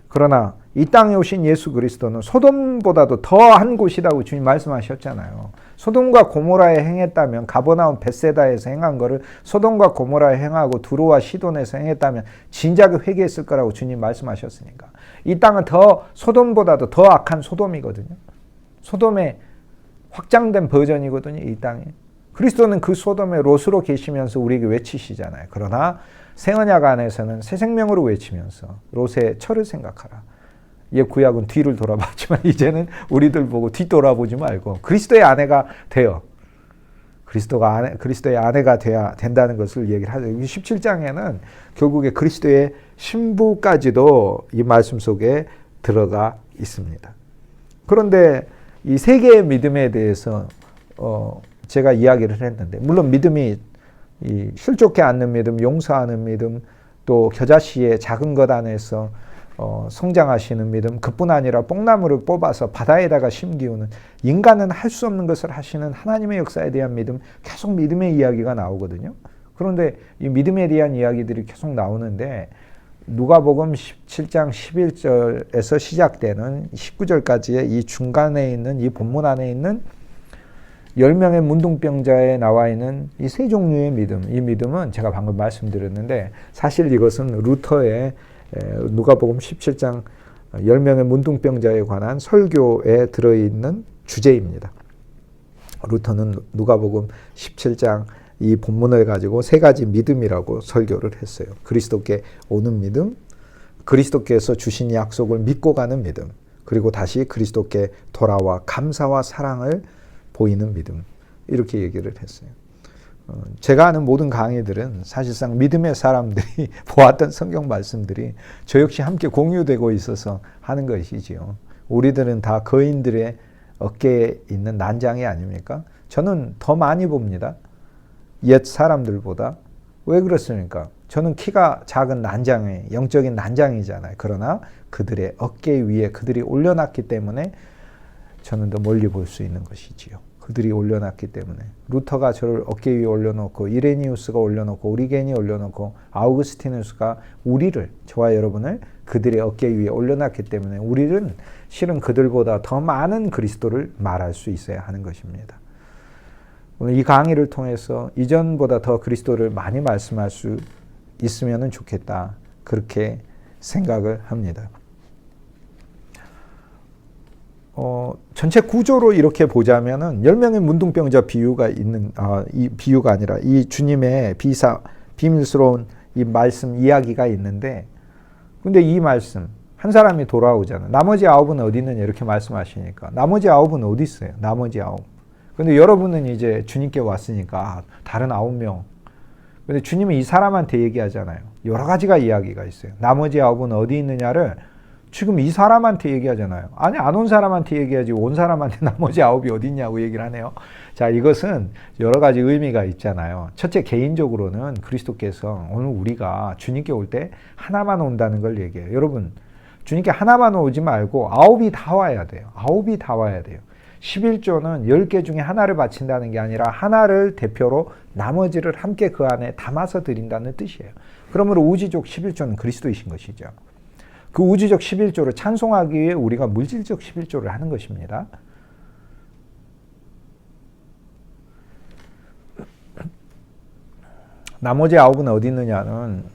A: 그러나 이 땅에 오신 예수 그리스도는 소돔보다도 더한 곳이라고 주님 말씀하셨잖아요. 소돔과 고모라에 행했다면, 가버나움 벳세다에서 행한 거를 소돔과 고모라에 행하고 두로와 시돈에서 행했다면 진작에 회개했을 거라고 주님 말씀하셨으니까. 이 땅은 소돔보다도 더 악한 소돔이거든요. 소돔의 확장된 버전이거든요, 이 땅에. 그리스도는 그 소돔의 롯으로 계시면서 우리에게 외치시잖아요. 그러나 새 언약 안에서는 새 생명으로 외치면서 롯의 철을 생각하라. 옛 구약은 뒤를 돌아봤지만 이제는 우리들 보고 뒤돌아보지 말고 그리스도의 아내가 되어 그리스도의 아내가 돼야 된다는 것을 얘기를 하죠. 17장에는 결국에 그리스도의 신부까지도 이 말씀 속에 들어가 있습니다. 그런데 이 세 개의 믿음에 대해서 제가 이야기를 했는데, 물론 믿음이 이 실족해 않는 믿음, 용서하는 믿음, 또 겨자씨의 작은 것 안에서 성장하시는 믿음, 그뿐 아니라 뽕나무를 뽑아서 바다에다가 심기우는, 인간은 할 수 없는 것을 하시는 하나님의 역사에 대한 믿음, 계속 믿음의 이야기가 나오거든요. 그런데 이 믿음에 대한 이야기들이 계속 나오는데 누가복음 17장 11절에서 시작되는 19절까지의 이 중간에 있는 이 본문 안에 있는 10명의 문둥병자에 나와 있는 이 세 종류의 믿음, 이 믿음은 제가 방금 말씀드렸는데 사실 이것은 루터의 누가복음 17장 10명의 문둥병자에 관한 설교에 들어있는 주제입니다. 루터는 누가복음 17장 이 본문을 가지고 세 가지 믿음이라고 설교를 했어요. 그리스도께 오는 믿음, 그리스도께서 주신 약속을 믿고 가는 믿음, 그리고 다시 그리스도께 돌아와 감사와 사랑을 보이는 믿음, 이렇게 얘기를 했어요. 제가 아는 모든 강의들은 사실상 믿음의 사람들이 보았던 성경 말씀들이 저 역시 함께 공유되고 있어서 하는 것이지요. 우리들은 다 거인들의 어깨에 있는 난장이 아닙니까? 저는 더 많이 봅니다. 옛 사람들보다. 왜 그렇습니까? 저는 키가 작은 난장이, 영적인 난장이잖아요. 그러나 그들의 어깨 위에 그들이 올려놨기 때문에 저는 더 멀리 볼 수 있는 것이지요. 그들이 올려놨기 때문에. 루터가 저를 어깨 위에 올려놓고, 이레니우스가 올려놓고, 오리겐이 올려놓고, 아우구스티누스가 우리를, 저와 여러분을 그들의 어깨 위에 올려놨기 때문에 우리는 실은 그들보다 더 많은 그리스도를 말할 수 있어야 하는 것입니다. 오늘 이 강의를 통해서 이전보다 더 그리스도를 많이 말씀할 수 있으면 좋겠다, 그렇게 생각을 합니다. 전체 구조로 이렇게 보자면은 10명의 문둥병자 비유가 있는, 이 비유가 아니라 이 주님의 비밀스러운 이 말씀 이야기가 있는데, 근데 이 말씀, 한 사람이 돌아오잖아요. 나머지 9은 어디 있느냐 이렇게 말씀하시니까 나머지 9은 어디 있어요? 나머지 9. 근데 여러분은 이제 주님께 왔으니까 다른 9명. 근데 주님은 이 사람한테 얘기하잖아요. 여러 가지가 이야기가 있어요. 나머지 9은 어디 있느냐를 지금 이 사람한테 얘기하잖아요. 아니, 안 온 사람한테 얘기하지 온 사람한테 나머지 9이 어디 있냐고 얘기를 하네요. 자, 이것은 여러 가지 의미가 있잖아요. 첫째, 개인적으로는 그리스도께서 오늘 우리가 주님께 올 때 하나만 온다는 걸 얘기해요. 여러분, 주님께 하나만 오지 말고 9이 다 와야 돼요. 9이 다 와야 돼요. 11조는 10개 중에 하나를 바친다는 게 아니라 하나를 대표로 나머지를 함께 그 안에 담아서 드린다는 뜻이에요. 그러므로 우주적 11조는 그리스도이신 것이죠. 그 우주적 11조를 찬송하기 위해 우리가 물질적 11조를 하는 것입니다. 나머지 9은 어디 있느냐는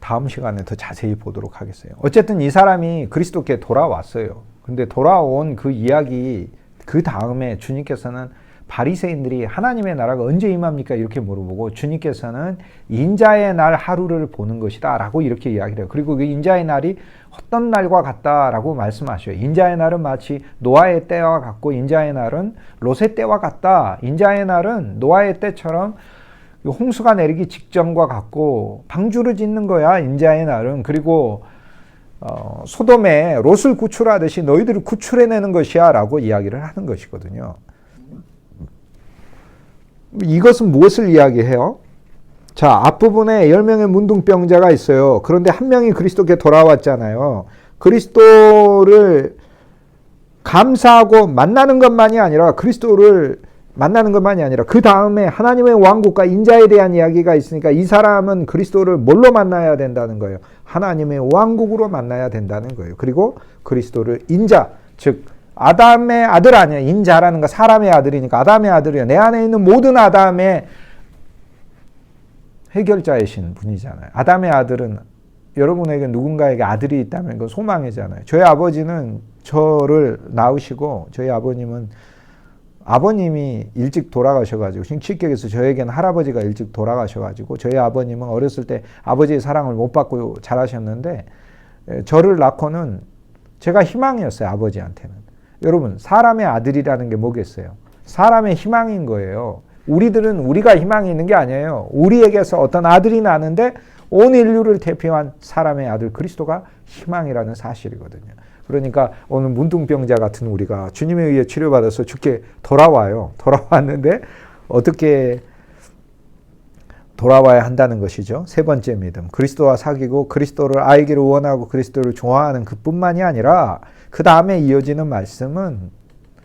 A: 다음 시간에 더 자세히 보도록 하겠어요. 어쨌든 이 사람이 그리스도께 돌아왔어요. 근데 돌아온 그 이야기, 그 다음에 주님께서는 바리새인들이 하나님의 나라가 언제 임합니까? 이렇게 물어보고 주님께서는 인자의 날 하루를 보는 것이다 라고 이렇게 이야기를 해요. 그리고 그 인자의 날이 어떤 날과 같다라고 말씀하셔요. 인자의 날은 마치 노아의 때와 같고 인자의 날은 롯의 때와 같다. 인자의 날은 노아의 때처럼 홍수가 내리기 직전과 같고 방주를 짓는 거야. 인자의 날은. 그리고 소돔에 롯을 구출하듯이 너희들을 구출해내는 것이야 라고 이야기를 하는 것이거든요. 이것은 무엇을 이야기해요? 자, 앞부분에 10명의 문둥병자가 있어요. 그런데 한 명이 그리스도께 돌아왔잖아요. 그리스도를 감사하고 만나는 것만이 아니라 그리스도를 만나는 것만이 아니라 그 다음에 하나님의 왕국과 인자에 대한 이야기가 있으니까 이 사람은 그리스도를 뭘로 만나야 된다는 거예요? 하나님의 왕국으로 만나야 된다는 거예요. 그리고 그리스도를 인자, 즉 아담의 아들 아니야. 인자라는 거 사람의 아들이니까 아담의 아들이야. 내 안에 있는 모든 아담의 해결자이신 분이잖아요. 아담의 아들은 여러분에게 누군가에게 아들이 있다면 그건 소망이잖아요. 저희 아버지는 저를 낳으시고 저희 아버님이 일찍 돌아가셔가지고 신치격에서 저에게는 할아버지가 일찍 돌아가셔가지고 저희 아버님은 어렸을 때 아버지의 사랑을 못 받고 자라셨는데 저를 낳고는 제가 희망이었어요. 아버지한테는. 여러분 사람의 아들이라는 게 뭐겠어요? 사람의 희망인 거예요. 우리들은 우리가 희망이 있는 게 아니에요. 우리에게서 어떤 아들이 나는데 온 인류를 대표한 사람의 아들 그리스도가 희망이라는 사실이거든요. 그러니까 오늘 문둥병자 같은 우리가 주님에 의해 치료받아서 주께 돌아와요. 돌아왔는데 어떻게 돌아와야 한다는 것이죠. 세 번째 믿음. 그리스도와 사귀고 그리스도를 알기를 원하고 그리스도를 좋아하는 그뿐만이 아니라 그 다음에 이어지는 말씀은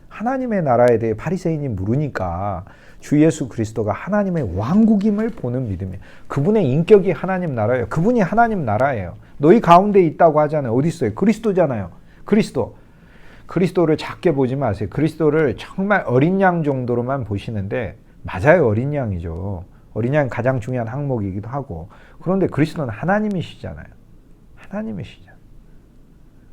A: 하나님의 나라에 대해 바리새인이 물으니까 주 예수 그리스도가 하나님의 왕국임을 보는 믿음이에요. 그분의 인격이 하나님 나라예요. 그분이 하나님 나라예요. 너희 가운데 있다고 하잖아요. 어디 있어요? 그리스도잖아요. 그리스도를 작게 보지 마세요. 그리스도를 정말 어린 양 정도로만 보시는데 맞아요. 어린 양이죠. 어린 양이 가장 중요한 항목이기도 하고 그런데 그리스도는 하나님이시잖아요. 하나님이시잖아요.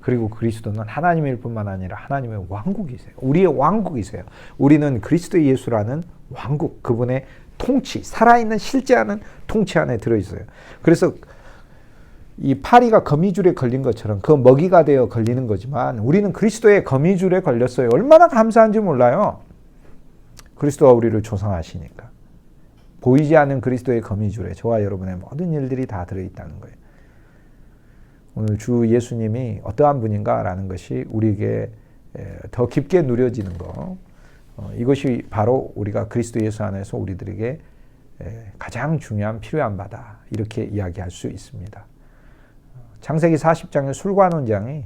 A: 그리고 그리스도는 하나님일 뿐만 아니라 하나님의 왕국이세요. 우리의 왕국이세요. 우리는 그리스도 예수라는 왕국, 그분의 통치, 살아있는 실제하는 통치 안에 들어있어요. 그래서 이 파리가 거미줄에 걸린 것처럼 그 먹이가 되어 걸리는 거지만 우리는 그리스도의 거미줄에 걸렸어요. 얼마나 감사한지 몰라요. 그리스도가 우리를 조성하시니까. 보이지 않는 그리스도의 거미줄에 저와 여러분의 모든 일들이 다 들어있다는 거예요. 오늘 주 예수님이 어떠한 분인가라는 것이 우리에게 더 깊게 누려지는 거. 이것이 바로 우리가 그리스도 예수 안에서 우리들에게 가장 중요한 필요한 바다. 이렇게 이야기할 수 있습니다. 창세기 40장의 술관원장이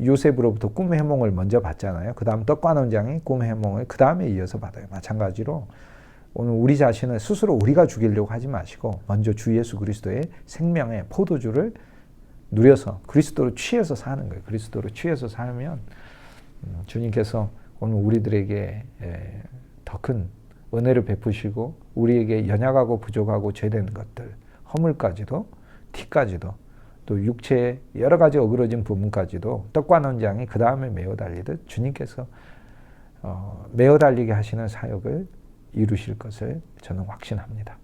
A: 요셉으로부터 꿈의 해몽을 먼저 받잖아요. 그 다음 떡관원장이 꿈의 해몽을 그 다음에 이어서 받아요. 마찬가지로 오늘 우리 자신을 스스로 우리가 죽이려고 하지 마시고 먼저 주 예수 그리스도의 생명의 포도주를 누려서 그리스도로 취해서 사는 거예요. 그리스도로 취해서 살면 주님께서 오늘 우리들에게 더 큰 은혜를 베푸시고 우리에게 연약하고 부족하고 죄된 것들, 허물까지도 티까지도 또 육체의 여러 가지 어그러진 부분까지도 떡관원장이 그 다음에 메어 달리듯 주님께서 메어 달리게 하시는 사역을 이루실 것을 저는 확신합니다.